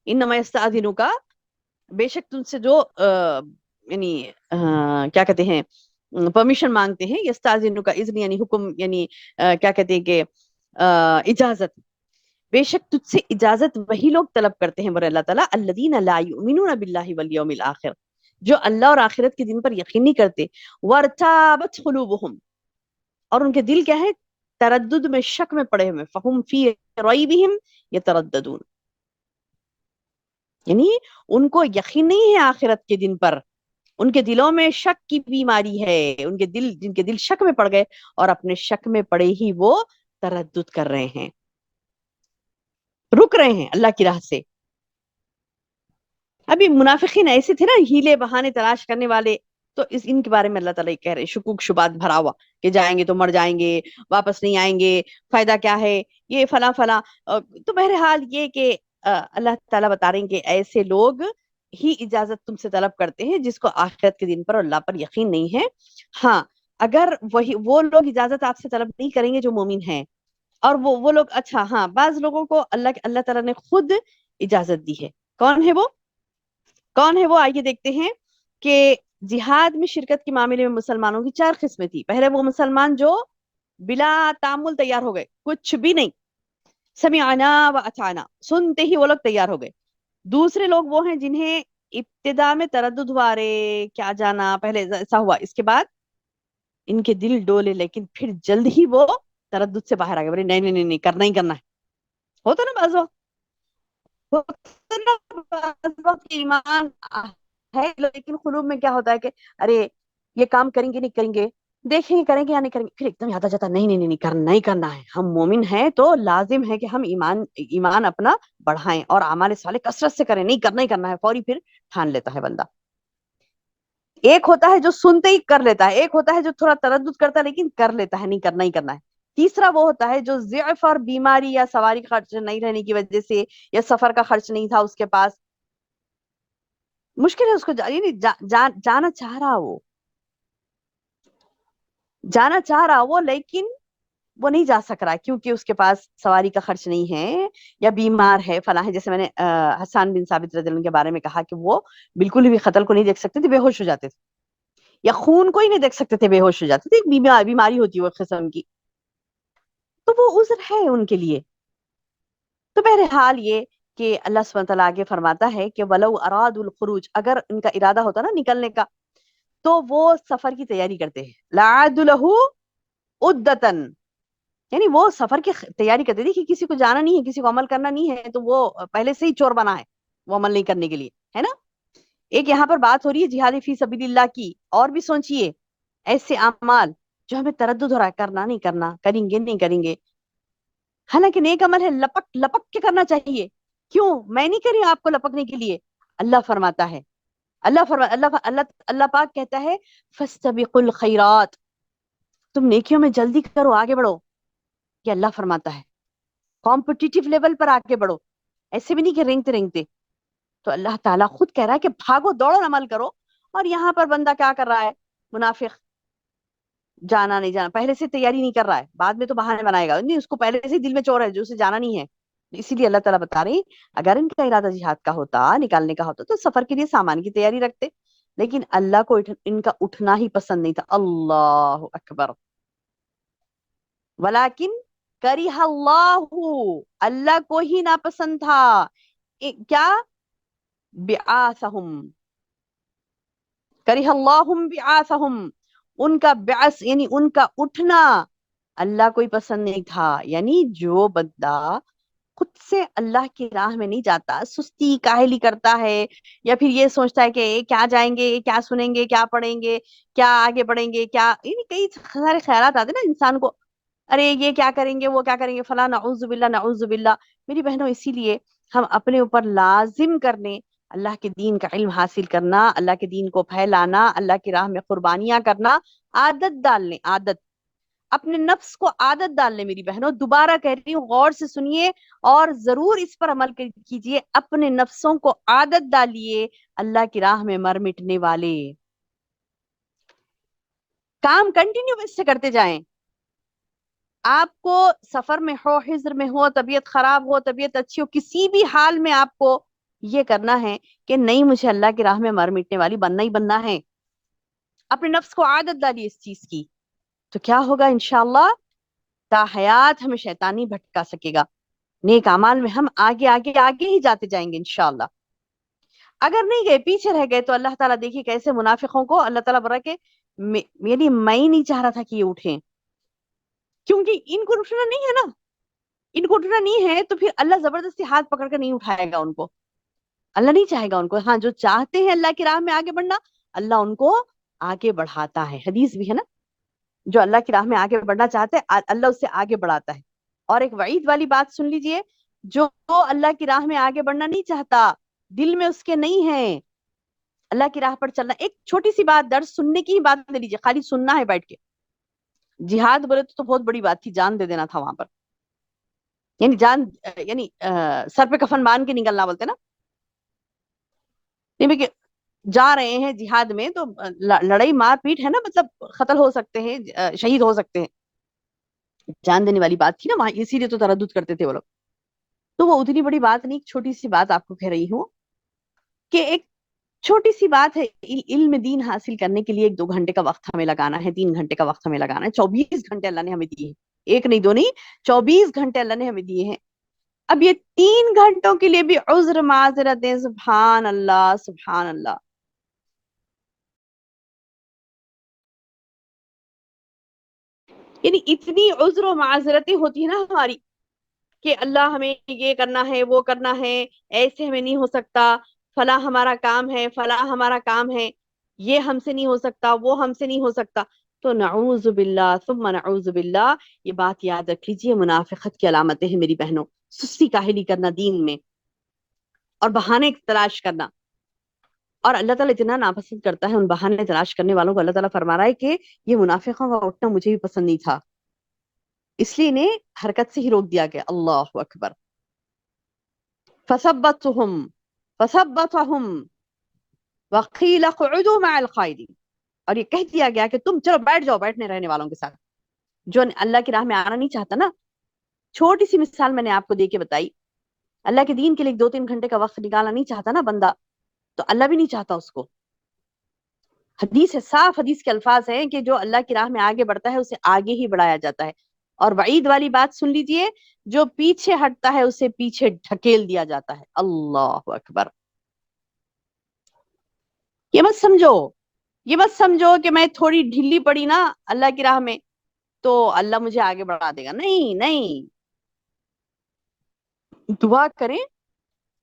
انما یستأذنک، بے شک تم سے جو یعنی کیا کہتے ہیں پرمیشن مانگتے ہیں، یستأذنک اذن یعنی حکم، یعنی کیا کہتے ہیں کہ اجازت، بے شک تجھ سے اجازت وہی لوگ طلب کرتے ہیں، بولے اللہ تعالیٰ، الذین لا یؤمنون باللہ والیوم الآخر، جو اللہ اور آخرت کے دن پر یقین نہیں کرتے، وارتابت قلوبہم، اور ان کے دل کیا ہے؟ تردد میں، شک میں پڑے ہوئے، فہم فی ریبہم یترددون، یعنی ان کو یقین نہیں ہے آخرت کے دن پر، ان کے دلوں میں شک کی بیماری ہے، ان کے دل، جن کے دل شک میں پڑ گئے اور اپنے شک میں پڑے ہی وہ تردد کر رہے ہیں، رک رہے ہیں اللہ کی راہ سے۔ ابھی منافقین ایسے تھے نا، ہیلے بہانے تلاش کرنے والے، تو ان کے بارے میں اللہ تعالیٰ کہہ رہے ہیں، شکوک شبات بھرا ہوا کہ جائیں گے تو مر جائیں گے، واپس نہیں آئیں گے، فائدہ کیا ہے، یہ فلاں فلاں، تو بہرحال یہ کہ اللہ تعالیٰ بتا رہے ہیں کہ ایسے لوگ ہی اجازت تم سے طلب کرتے ہیں جس کو آخرت کے دن پر اور اللہ پر یقین نہیں ہے۔ ہاں اگر وہ لوگ اجازت آپ سے طلب نہیں کریں گے جو مومن ہیں، اور وہ لوگ، اچھا ہاں بعض لوگوں کو اللہ تعالیٰ نے خود اجازت دی ہے، کون ہے وہ؟ کون ہے وہ؟ آئیے دیکھتے ہیں کہ جہاد میں شرکت کے معاملے میں مسلمانوں کی 4 قسمیں تھی۔ پہلے وہ مسلمان جو بلا تعامل تیار ہو گئے، کچھ بھی نہیں، سمعنا و اطعنا، سنتے ہی وہ لوگ تیار ہو گئے۔ دوسرے لوگ وہ ہیں جنہیں ابتدا میں تردد ہوا، رے کیا جانا، پہلے ایسا ہوا، اس کے بعد ان کے دل ڈولے، لیکن پھر جلد ہی وہ تردد سے باہر آ گئے، بولے نہیں نہیں نہیں نہیں، کرنا ہی کرنا ہے، ہوتا نا بعض وقت، بعض وقت ایمان ہے لیکن قلوب میں کیا ہوتا ہے کہ ارے یہ کام کریں گے نہیں کریں گے، دیکھیں گے کریں گے یا نہیں کریں گے، پھر ایک دم یاد آ جاتا نہیں نہیں نہیں نہیں، کرنا ہی کرنا ہے، ہم مومن ہیں تو لازم ہے کہ ہم ایمان اپنا بڑھائیں اور اعمال صالح کثرت سے کریں، نہیں کرنا ہی کرنا ہے، فوری پھر ٹھان لیتا ہے بندہ۔ ایک ہوتا ہے جو سنتے ہی کر لیتا ہے، ایک ہوتا ہے جو تھوڑا تردد کرتا ہے لیکن کر لیتا ہے، نہیں کرنا ہی کرنا ہے۔ تیسرا وہ ہوتا ہے جو ضعف اور بیماری یا سواری کا خرچ نہیں رہنے کی وجہ سے یا سفر کا خرچ نہیں تھا اس کے پاس، مشکل ہے اس کو جانا چاہ رہا، وہ جانا چاہ رہا وہ، لیکن وہ نہیں جا سک رہا کیونکہ اس کے پاس سواری کا خرچ نہیں ہے یا بیمار ہے فلاں ہے، جیسے میں نے حسان بن ثابت رضی اللہ عنہ کے بارے میں کہا کہ وہ بالکل بھی قتل کو نہیں دیکھ سکتے تھے، بے ہوش ہو جاتے تھے، یا خون کو ہی نہیں دیکھ سکتے تھے، بے ہوش ہو جاتے تھے، ایک بیماری ہوتی ہے وہ قسم کی، تو وہ عذر ہے ان کے لیے۔ تو بہرحال یہ کہ اللہ سبحانہ وتعالیٰ آگے فرماتا ہے کہ وَلَوْ أَرَادُوا الْخُرُوجَ، اگر ان کا ارادہ ہوتا نا نکلنے کا تو وہ سفر کی تیاری کرتے ہیں، لَعَادُوا لَهُ عُدَّةً، یعنی وہ سفر کی تیاری کرتے تھے کہ کسی کو جانا نہیں ہے، کسی کو عمل کرنا نہیں ہے، تو وہ پہلے سے ہی چور بنا ہے وہ عمل نہیں کرنے کے لیے، ہے نا؟ ایک یہاں پر بات ہو رہی ہے جہاد فی سبیل اللہ کی، اور بھی سوچئے ایسے اعمال جو ہمیں تردد ہو رہا ہے، کرنا نہیں کرنا، کریں گے نہیں کریں گے، حالانکہ نیک عمل ہے لپک لپک کے کرنا چاہیے. کیوں؟ میں نہیں کہہ رہی ہوں آپ کو لپکنے کے لیے. اللہ فرماتا ہے، اللہ پاک کہتا ہے فاستبقوا الخیرات، تم نیکیوں میں جلدی کرو، آگے بڑھو. یہ اللہ فرماتا ہے. کمپٹیٹیو لیول پر آگے بڑھو، ایسے بھی نہیں کہ رینگتے رینگتے. تو اللہ تعالیٰ خود کہہ رہا ہے کہ بھاگو دوڑو عمل کرو. اور یہاں پر بندہ کیا کر رہا ہے؟ منافق جانا نہیں جانا، پہلے سے تیاری نہیں کر رہا ہے، بعد میں تو بہانے بنائے گا. نہیں، اس کو پہلے سے دل میں چور ہے جو اسے جانا نہیں ہے. اسی لیے اللہ تعالیٰ بتا رہے ہیں اگر ان کا ارادہ جہاد کا ہوتا، نکالنے کا ہوتا، تو سفر کے لیے سامان کی تیاری رکھتے. لیکن اللہ کو ان کا اٹھنا ہی پسند نہیں تھا. اللہ اکبر. ولیکن کریہ اللہ، اللہ کو ہی ناپسند تھا. کیا؟ بعاثہم، کریہ اللہ بعاثہم، ان کا بعث یعنی ان کا اٹھنا اللہ کو ہی پسند نہیں تھا. یعنی جو بندہ خود سے اللہ کی راہ میں نہیں جاتا، سستی کاہلی کرتا ہے، یا پھر یہ سوچتا ہے کہ کیا جائیں گے، کیا سنیں گے، کیا پڑھیں گے، کیا آگے بڑھیں گے، کیا یعنی کئی سارے خیالات آتے ہیں نا انسان کو. ارے یہ کیا کریں گے، وہ کیا کریں گے، فلاں. نعوذ باللہ نعوذ باللہ. میری بہنوں، اسی لیے ہم اپنے اوپر لازم کرنے اللہ کے دین کا علم حاصل کرنا، اللہ کے دین کو پھیلانا، اللہ کی راہ میں قربانیاں کرنا، عادت ڈالنے. عادت، اپنے نفس کو عادت ڈالنے. میری بہنوں دوبارہ کہہ رہی ہوں، غور سے سنیے اور ضرور اس پر عمل کیجئے. اپنے نفسوں کو عادت ڈالیے اللہ کی راہ میں مر مٹنے والے کام کنٹینیو اس سے کرتے جائیں. آپ کو سفر میں ہو، حضر میں ہو، طبیعت خراب ہو، طبیعت اچھی ہو، کسی بھی حال میں آپ کو یہ کرنا ہے کہ نہیں، مجھے اللہ کی راہ میں مر مٹنے والی بننا ہی بننا ہے. اپنے نفس کو عادت ڈالیے اس چیز کی. تو کیا ہوگا انشاءاللہ؟ تا حیات ہمیں شیطان نہیں بھٹکا سکے گا. نیک اعمال میں ہم آگے آگے آگے ہی جاتے جائیں گے انشاءاللہ. اگر نہیں گئے، پیچھے رہ گئے، تو اللہ تعالیٰ دیکھیے کیسے منافقوں کو اللہ تعالیٰ برا کہ یعنی میں ہی نہیں چاہ رہا تھا کہ یہ اٹھیں، کیونکہ ان کو اٹھنا نہیں ہے نا. ان کو اٹھنا نہیں ہے تو پھر اللہ زبردستی ہاتھ پکڑ کر نہیں اٹھائے گا ان کو. اللہ نہیں چاہے گا ان کو. ہاں، جو چاہتے ہیں اللہ کی راہ میں آگے بڑھنا، اللہ ان کو آگے بڑھاتا ہے. حدیث بھی ہے نا، جو اللہ کی راہ میں آگے بڑھنا چاہتے ہیں اللہ اس سے آگے بڑھاتا ہے. اور ایک وعید والی بات سن لیجئے، جو اللہ کی راہ میں آگے بڑھنا نہیں چاہتا، دل میں اس کے نہیں ہے اللہ کی راہ پر چلنا. ایک چھوٹی سی بات، درس سننے کی ہی بات لے لیجیے، خالی سننا ہے بیٹھ کے. جہاد بولے تو بہت بڑی بات تھی، جان دے دینا تھا وہاں پر. یعنی جان یعنی سر پہ کفن باندھ کے نکلنا بولتے نا. نہیں کہ جا رہے ہیں جہاد میں تو لڑائی مار پیٹ ہے نا، مطلب قتل ہو سکتے ہیں، شہید ہو سکتے ہیں. جان دینے والی بات تھی نا وہاں، اسی لیے تو تردد کرتے تھے وہ لوگ. تو وہ اتنی بڑی بات نہیں، چھوٹی سی بات آپ کو کہہ رہی ہوں کہ ایک چھوٹی سی بات ہے. علم دین حاصل کرنے کے لیے 1-2 گھنٹے کا وقت ہمیں لگانا ہے، 3 گھنٹے کا وقت ہمیں لگانا ہے. 24 گھنٹے اللہ نے ہمیں دیے ہیں، ایک نہیں دو نہیں، 24 گھنٹے اللہ نے ہمیں دیے ہیں. اب یہ 3 گھنٹوں کے لیے بھی عذر معذرت ہے. سبحان اللہ سبحان اللہ. یعنی اتنی عذر و معذرتیں ہوتی ہیں نا ہماری کہ اللہ ہمیں یہ کرنا ہے، وہ کرنا ہے، ایسے ہمیں نہیں ہو سکتا، فلاں ہمارا کام ہے، فلاں ہمارا کام ہے، یہ ہم سے نہیں ہو سکتا، وہ ہم سے نہیں ہو سکتا. تو نعوذ باللہ ثم نعوذ باللہ. یہ بات یاد رکھ لیجیے، منافقت کی علامتیں ہیں میری بہنوں. سستی کاہلی کرنا دین میں اور بہانے تلاش کرنا. اور اللہ تعالیٰ اتنا ناپسند کرتا ہے ان بہانے تلاش کرنے والوں کو. اللہ تعالیٰ فرما رہا ہے کہ یہ منافقوں کا اٹھنا مجھے بھی پسند نہیں تھا، اس لیے انہیں حرکت سے ہی روک دیا گیا. اللہ اکبر. فثبتهم فثبتهم وقيل اقعدوا مع القائدين. اور یہ کہہ دیا گیا کہ تم چلو بیٹھ جاؤ بیٹھنے رہنے والوں کے ساتھ. جو اللہ کی راہ میں آنا نہیں چاہتا نا، چھوٹی سی مثال میں نے آپ کو دے کے بتائی. اللہ کے دین کے لیے 2-3 گھنٹے کا وقت نکالنا نہیں چاہتا نا بندہ، تو اللہ بھی نہیں چاہتا اس کو. حدیث ہے، صاف حدیث کے الفاظ ہیں کہ جو اللہ کی راہ میں آگے بڑھتا ہے اسے آگے ہی بڑھایا جاتا ہے. اور وعید والی بات سن لیجئے، جو پیچھے ہٹتا ہے اسے پیچھے ڈھکیل دیا جاتا ہے. اللہ اکبر. یہ مت سمجھو کہ میں تھوڑی ڈھیلی پڑی نا اللہ کی راہ میں تو اللہ مجھے آگے بڑھا دے گا. نہیں نہیں، دعا کریں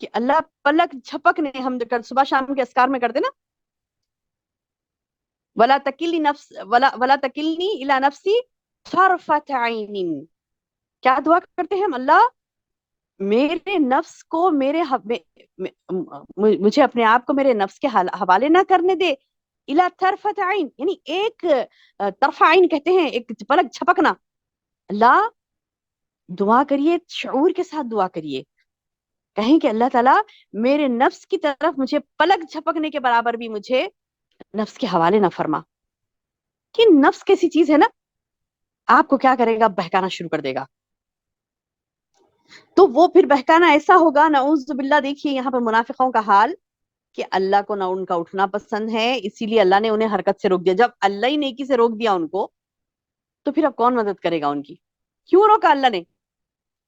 کہ اللہ پلک جھپکنے، ہم صبح شام کے اذکار میں کرتے نا، ولا تکلنی الی نفسی طرفۃ عین، کیا دعا کرتے ہیں ہم؟ اللہ میرے نفس کو مجھے اپنے آپ کو میرے نفس کے حوالے نہ کرنے دے. الا طرفت عین، یعنی ایک طرف عین کہتے ہیں، ایک پلک جھپکنا. اللہ دعا کریے، شعور کے ساتھ دعا کریے، کہیں کہ اللہ تعالیٰ میرے نفس کی طرف مجھے پلک جھپکنے کے برابر بھی مجھے نفس کے حوالے نہ فرما. کہ نفس کیسی چیز ہے نا، آپ کو کیا کرے گا؟ بہکانا شروع کر دے گا. تو وہ پھر بہکانا ایسا ہوگا، نعوذ باللہ. دیکھیے یہاں پر منافقوں کا حال، کہ اللہ کو نہ ان کا اٹھنا پسند ہے، اسی لیے اللہ نے انہیں حرکت سے روک دیا. جب اللہ ہی نیکی سے روک دیا ان کو، تو پھر اب کون مدد کرے گا ان کی؟ کیوں روکا اللہ نے؟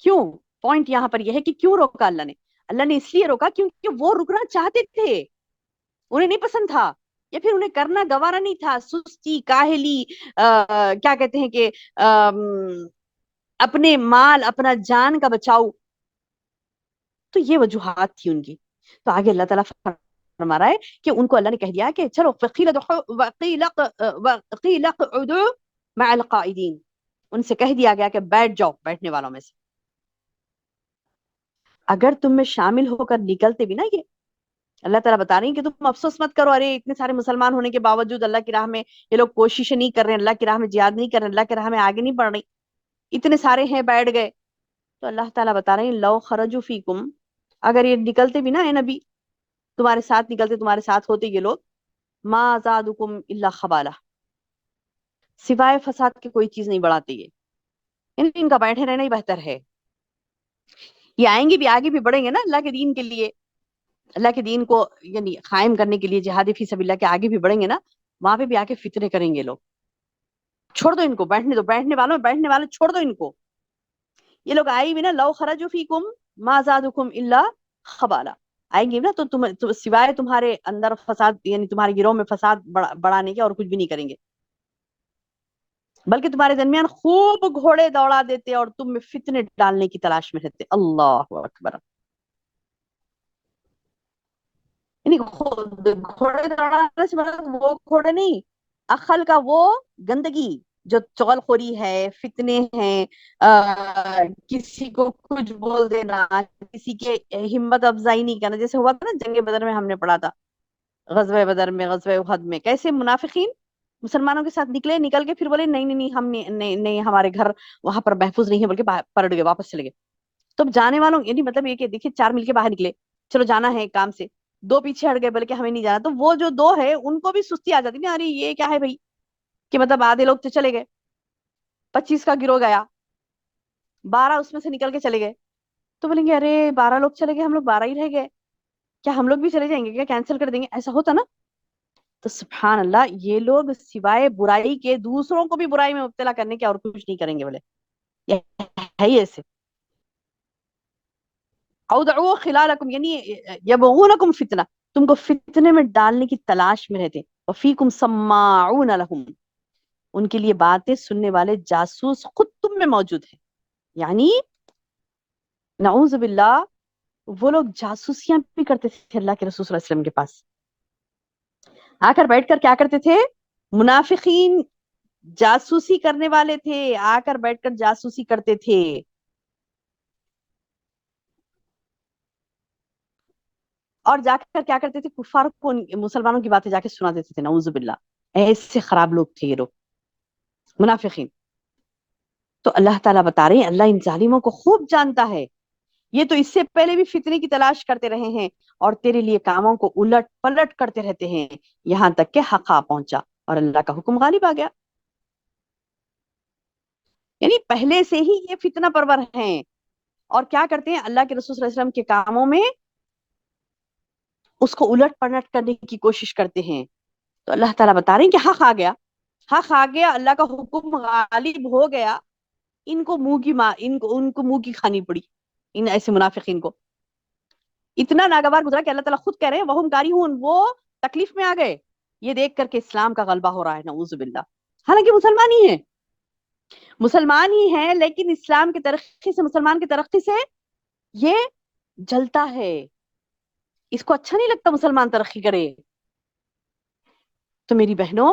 کیوں؟ پوائنٹ یہاں پر یہ ہے کہ کیوں روکا اللہ نے. اللہ نے اس لیے روکا کیونکہ وہ رکنا چاہتے تھے، انہیں نہیں پسند تھا، یا پھر انہیں کرنا گوارا نہیں تھا. سستی، کاہلی، کیا کہتے ہیں کہ اپنے مال، اپنا جان کا بچاؤ، تو یہ وجوہات تھی ان کی. تو آگے اللہ تعالیٰ فرما رہا ہے کہ ان کو اللہ نے کہہ دیا کہ چلو وقیل اقعدوا مع القاعدین، ان سے کہہ دیا گیا کہ بیٹھ جاؤ بیٹھنے والوں میں سے. اگر تم میں شامل ہو کر نکلتے بھی نا، یہ اللہ تعالیٰ بتا رہی ہیں کہ تم افسوس مت کرو، ارے اتنے سارے مسلمان ہونے کے باوجود اللہ کی راہ میں یہ لوگ کوششیں نہیں کر رہے ہیں، اللہ کی راہ میں جہاد نہیں کر رہے ہیں، اللہ کی راہ میں آگے نہیں بڑھ رہی، اتنے سارے ہیں بیٹھ گئے. تو اللہ تعالیٰ بتا رہے ہیں لو خرجوا فیکم، اگر یہ نکلتے بھی نا اے نبی، تمہارے ساتھ نکلتے، تمہارے ساتھ ہوتے یہ لوگ، ما زادکم الا خبالہ، سوائے فساد کے کوئی چیز نہیں بڑھاتے یہ، یعنی ان کا بیٹھے رہنا ہی بہتر ہے. یہ آئیں گے بھی، آگے بھی بڑھیں گے نا اللہ کے دین کے لیے، اللہ کے دین کو یعنی قائم کرنے کے لیے، جہاد فی سبیل اللہ کے آگے بھی بڑھیں گے نا، وہاں پہ بھی آ کے فتنے کریں گے لوگ. چھوڑ دو ان کو، بیٹھنے دو، بیٹھنے والوں چھوڑ دو ان کو. یہ لوگ آئے بھی نا، لو خرجوا فیکم ما زادکم الا خبالہ، آئیں گے نا تو سوائے تمہارے اندر فساد، یعنی تمہارے گروہ میں فساد بڑھانے کے اور کچھ بھی نہیں کریں گے، بلکہ تمہارے درمیان خوب گھوڑے دوڑا دیتے اور تم میں فتنے ڈالنے کی تلاش میں رہتے. اللہ اکبر. یعنی گھوڑے دوڑانے سے مطلب وہ گھوڑے نہیں، عقل کا وہ گندگی جو چغل خوری ہے، فتنے ہیں، کسی کو کچھ بول دینا، کسی کے ہمت افزائی نہیں کرنا. جیسے ہوا تھا نا جنگ بدر میں، ہم نے پڑھا تھا غزوہ بدر میں، غزوہ احد میں، کیسے منافقین مسلمانوں کے ساتھ نکل کے پھر بولے نہیں نہیں نہیں، ہم نہیں نہیں، ہمارے گھر وہاں پر محفوظ نہیں ہے، بلکہ پلٹ گئے، واپس چلے گئے. تو جانے والوں یعنی مطلب یہ کہ دیکھیے 4 مل کے باہر نکلے، چلو جانا ہے ایک کام سے، 2 پیچھے ہٹ گئے بلکہ ہمیں نہیں جانا. تو وہ جو 2 ہے ان کو بھی سستی آ جاتی نا، ارے یہ کیا ہے بھائی، کہ مطلب آدھے لوگ تو چلے گئے، 25 کا گروہ گیا، 12 اس میں سے نکل کے چلے گئے. تو بولیں گے ارے 12 لوگ چلے گئے، ہم لوگ 12 ہی رہ گئے، کیا ہم لوگ بھی چلے جائیں گے، کیا کینسل کر دیں گے؟ ایسا ہوتا نا. تو سبحان اللہ، یہ لوگ سوائے برائی کے دوسروں کو بھی برائی میں مبتلا کرنے کے اور کچھ نہیں کریں گے. بولے یہ ہے ہی ایسے. او دعوا خلالکم، یعنی یبغونکم فتنہ، تم کو فتنے میں ڈالنے کی تلاش میں رہتے. وفیکم سماعون لہم، ان کے لیے باتیں سننے والے جاسوس خود تم میں موجود ہیں. یعنی نعوذ باللہ، وہ لوگ جاسوسیاں بھی کرتے تھے اللہ کے رسول صلی اللہ علیہ وسلم کے پاس آ کر بیٹھ کر. کیا کرتے تھے منافقین؟ جاسوسی کرنے والے تھے، آ کر بیٹھ کر جاسوسی کرتے تھے. اور جا کر کیا کرتے تھے؟ کفار کو مسلمانوں کی باتیں جا کے سنا دیتے تھے. نعوذ باللہ، ایسے خراب لوگ تھے یہ لوگ منافقین. تو اللہ تعالیٰ بتا رہے ہیں اللہ ان ظالموں کو خوب جانتا ہے، یہ تو اس سے پہلے بھی فتنے کی تلاش کرتے رہے ہیں اور تیرے لیے کاموں کو الٹ پلٹ کرتے رہتے ہیں، یہاں تک کہ حق آ پہنچا اور اللہ کا حکم غالب آ گیا. یعنی پہلے سے ہی یہ فتنہ پرور ہیں، اور کیا کرتے ہیں اللہ کے رسول صلی اللہ علیہ وسلم کے کاموں میں اس کو الٹ پلٹ کرنے کی کوشش کرتے ہیں. تو اللہ تعالیٰ بتا رہے ہیں کہ حق آ گیا، حق آ گیا، اللہ کا حکم غالب ہو گیا. ان کو ان کو منہ کی کھانی پڑی، ان ایسے منافقین کو. اتنا ناگوار گزرا کہ اللہ تعالیٰ خود کہہ رہے ہیں وہم کارہون، وہ تکلیف میں آ گئے یہ دیکھ کر کے اسلام کا غلبہ ہو رہا ہے. نعوذ باللہ. حالانکہ مسلمان ہی ہیں، مسلمان ہی ہیں، لیکن اسلام کی ترقی سے، مسلمان کی ترقی سے یہ جلتا ہے، اس کو اچھا نہیں لگتا مسلمان ترقی کرے. تو میری بہنوں،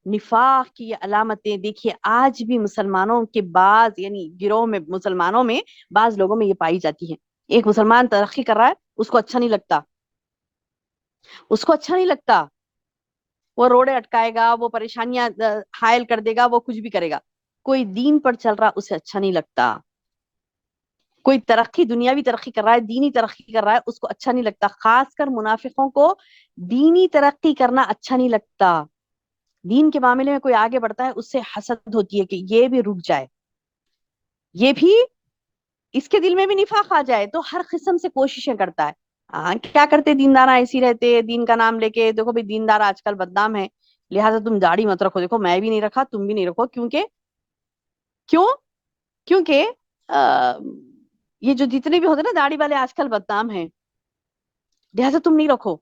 نفاق کی یہ علامتیں دیکھیے آج بھی مسلمانوں کے بعض یعنی گروہ میں مسلمانوں میں بعض لوگوں میں یہ پائی جاتی ہیں. ایک مسلمان ترقی کر رہا ہے اس کو اچھا نہیں لگتا, اس کو اچھا نہیں لگتا, وہ روڑے اٹکائے گا, وہ پریشانیاں حائل کر دے گا, وہ کچھ بھی کرے گا. کوئی دین پر چل رہا اسے اچھا نہیں لگتا, کوئی ترقی دنیاوی ترقی کر رہا ہے, دینی ترقی کر رہا ہے, اس کو اچھا نہیں لگتا. خاص کر منافقوں کو دینی ترقی کرنا اچھا نہیں لگتا. دین کے معاملے میں کوئی آگے بڑھتا ہے اس سے حسد ہوتی ہے کہ یہ بھی رک جائے, یہ بھی اس کے دل میں بھی نفاق آ جائے, تو ہر قسم سے کوششیں کرتا ہے. کیا کرتے دیندار ایسی رہتے, دین کا نام لے کے, دیکھو بھائی دیندار آج کل بدنام ہے, لہٰذا تم داڑھی مت رکھو. دیکھو میں بھی نہیں رکھا, تم بھی نہیں رکھو, کیوں کیونکہ یہ جو جتنے بھی ہوتے نا داڑھی والے آج کل بدنام ہیں, لہٰذا تم نہیں رکھو.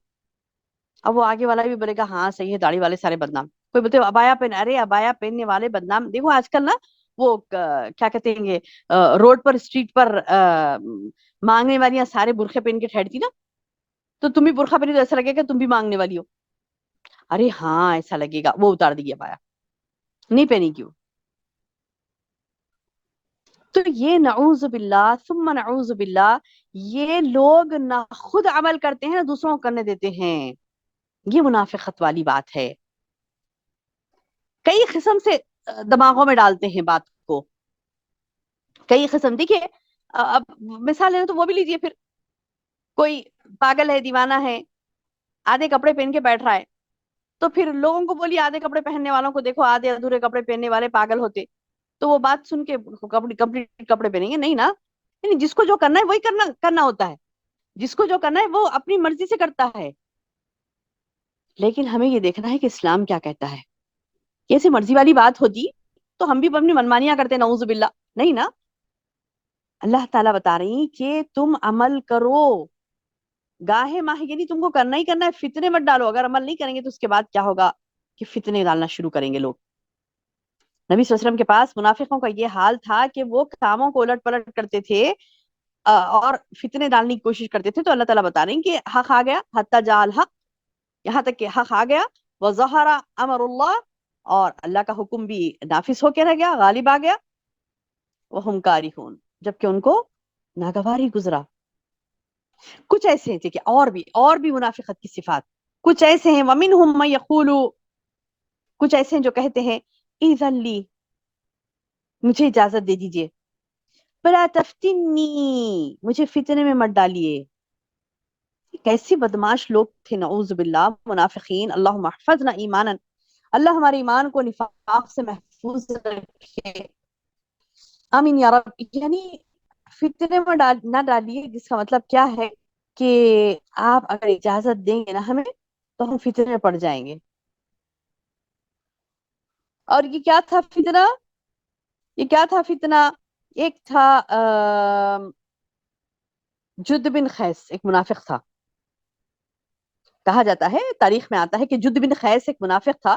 اب وہ آگے والا بھی بولے گا ہاں صحیح ہے, داڑھی والے سارے بدنام. کوئی بولتے ابایا پہن, ارے ابایا پہننے والے بدنام. دیکھو آج کل نا وہ کیا کہتے ہیں, روڈ پر اسٹریٹ پر مانگنے والیاں سارے برقعے پہن کے ٹھہرتی نا, تو تم بھی برقعہ پہنی تو ایسا لگے گا تم بھی مانگنے والی ہو. ارے ہاں ایسا لگے گا, وہ اتار دیجیے ابایا, نہیں پہنی کیوں. تو یہ نعوذ باللہ ثم نعوذ باللہ, یہ لوگ نہ خود عمل کرتے ہیں نہ دوسروں کو کرنے دیتے ہیں. یہ منافقت والی بات ہے. کئی قسم سے دماغوں میں ڈالتے ہیں بات کو, کئی قسم. دیکھیے اب مثال ہے تو وہ بھی لیجیے. پھر کوئی پاگل ہے, دیوانہ ہے, آدھے کپڑے پہن کے بیٹھ رہا ہے, تو پھر لوگوں کو بولیے آدھے کپڑے پہننے والوں کو دیکھو آدھے ادھورے کپڑے پہننے والے پاگل ہوتے, تو وہ بات سن کے کمپلیٹ کپڑے پہنیں گے نہیں نا. یعنی جس کو جو کرنا ہے وہی کرنا ہوتا ہے, جس کو جو کرنا ہے وہ اپنی مرضی سے کرتا ہے. لیکن ہمیں یہ دیکھنا ہے کہ اسلام کیا کہتا ہے. کیسے مرضی والی بات ہوتی تو ہم بھی اپنی منمانیاں کرتے, نعوذ باللہ, نہیں نا. اللہ تعالیٰ بتا رہی کہ تم عمل کرو گاہے ماہے, یعنی تم کو کرنا ہی کرنا ہے, فتنے مت ڈالو. اگر عمل نہیں کریں گے تو اس کے بعد کیا ہوگا کہ فتنے ڈالنا شروع کریں گے لوگ. نبی صلی اللہ علیہ وسلم کے پاس منافقوں کا یہ حال تھا کہ وہ کاموں کو الٹ پلٹ کرتے تھے اور فتنے ڈالنے کی کوشش کرتے تھے. تو اللہ تعالیٰ بتا رہے ہیں کہ حق آ گیا, حتی جاء الحق, یہاں تک کہ حق آ گیا, وظہر امر اللہ, اور اللہ کا حکم بھی نافذ ہو کے رہ گیا, غالب آ گیا, وہم کارہون, جبکہ ان کو ناگواری گزرا. کچھ ایسے ہیں کہ اور بھی منافقت کی صفات کچھ ایسے ہیں. ومنہم من یقول, کچھ ایسے ہیں جو کہتے ہیں اذن لی, مجھے اجازت دے دیجئے, بلا تفتنی, مجھے فتنے میں مت ڈالیے. کیسے بدماش لوگ تھے نعوذ باللہ منافقین. اللہم احفظنا ایمانا, اللہ ہمارے ایمان کو نفاق سے محفوظ رکھے, آمین یا رب. یعنی فتنے میں نہ ڈالیے, جس کا مطلب کیا ہے کہ آپ اگر اجازت دیں گے نا ہمیں تو ہم فتنے میں پڑ جائیں گے. اور یہ کیا تھا فتنہ, یہ کیا تھا فتنہ, ایک تھا جد بن خیس, ایک منافق تھا. کہا جاتا ہے, تاریخ میں آتا ہے کہ جد بن خیس ایک منافق تھا.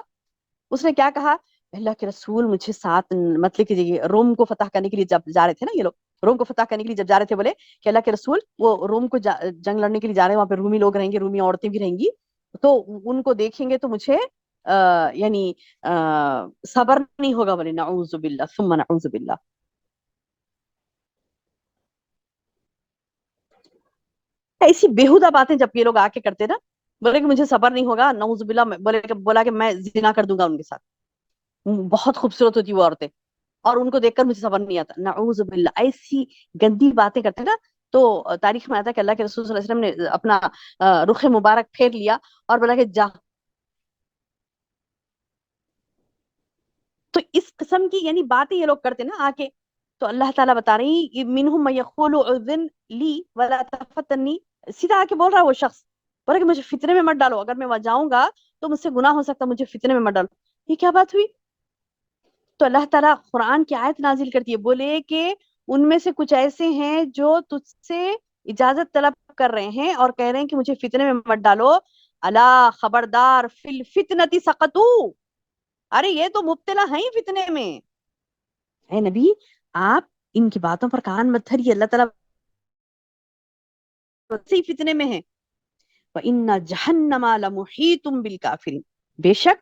اس نے کیا کہا, اللہ کے رسول مجھے ساتھ, مطلب کہ روم کو فتح کرنے کے لیے جب جا رہے تھے نا یہ لوگ, روم کو فتح کرنے کے لیے جب جا رہے تھے, بولے کہ اللہ کے رسول وہ روم کو جنگ لڑنے کے لیے جا رہے ہیں, وہاں پہ رومی لوگ رہیں گے, رومی عورتیں بھی رہیں گی, تو ان کو دیکھیں گے تو مجھے یعنی صبر نہیں ہوگا. بولے نعوذ باللہ ثم نعوذ باللہ. ایسی بےہودہ باتیں جب یہ لوگ آ کے کرتے نا, بولے کہ مجھے صبر نہیں ہوگا, نعوذ باللہ, بولا کہ میں زنا کر دوں گا ان کے ساتھ. بہت خوبصورت ہوتی وہ عورتیں, اور ان کو دیکھ کر مجھے صبر نہیں آتا. نعوذ باللہ, ایسی گندی باتیں کرتے نا. تو تاریخ میں آتا ہے کہ اللہ کے رسول صلی اللہ علیہ وسلم نے اپنا رخ مبارک پھیر لیا اور بولا کہ جا. تو اس قسم کی یعنی باتیں یہ لوگ کرتے نا آ کے. تو اللہ تعالیٰ بتا رہی منہم من یقول اذن لی ولا تفتنی, سیدھا آ کے بول رہا ہے وہ شخص, بولے کہ مجھے فتنے میں مت ڈالو, اگر میں وہاں جاؤں گا تو مجھ سے گناہ ہو سکتا, مجھے فتنے میں مت ڈالو. یہ کیا بات ہوئی؟ تو اللہ تعالیٰ قرآن کی آیت نازل کرتی ہے, بولے کہ ان میں سے کچھ ایسے ہیں جو تجھ سے اجازت طلب کر رہے ہیں اور کہہ رہے ہیں کہ مجھے فتنے میں مت ڈالو. الا خبردار, فی الفتنۃ سقطوا, ارے یہ تو مبتلا ہیں فتنے میں. اے نبی آپ ان کی باتوں پر کان مت دھریے, اللہ تعالیٰ ویسے ہی فتنے میں ہے. وَإِنَّ جَهَنَّمَ لَمُحِيطٌ بِالْكَافِرِينَ, بے شک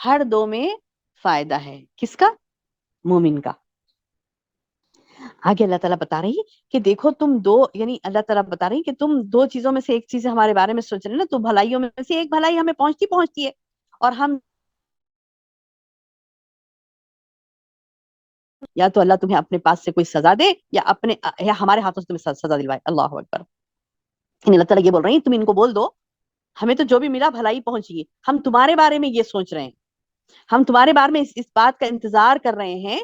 ہر دو میں فائدہ ہے. کس کا؟ مومن کا. آگے اللہ تعالیٰ بتا رہی ہے کہ دیکھو تم دو، یعنی اللہ تعالیٰ بتا رہی ہے کہ تم دو چیزوں میں سے ایک چیز ہمارے بارے میں سوچ رہے نا، تو بھلائیوں میں سے ایک بھلائی ہمیں پہنچتی ہے، اور ہم یا تو اللہ تمہیں اپنے پاس سے کوئی سزا دے یا ہمارے ہاتھوں سے تمہیں سزا دلوائے. اللہ اکبر. اللہ تعالیٰ یہ بول رہی ہیں تم ان کو بول دو ہمیں تو جو بھی ملا بھلائی پہنچی، ہم تمہارے بارے میں یہ سوچ رہے ہیں، ہم تمہارے بارے میں اس بات کا انتظار کر رہے ہیں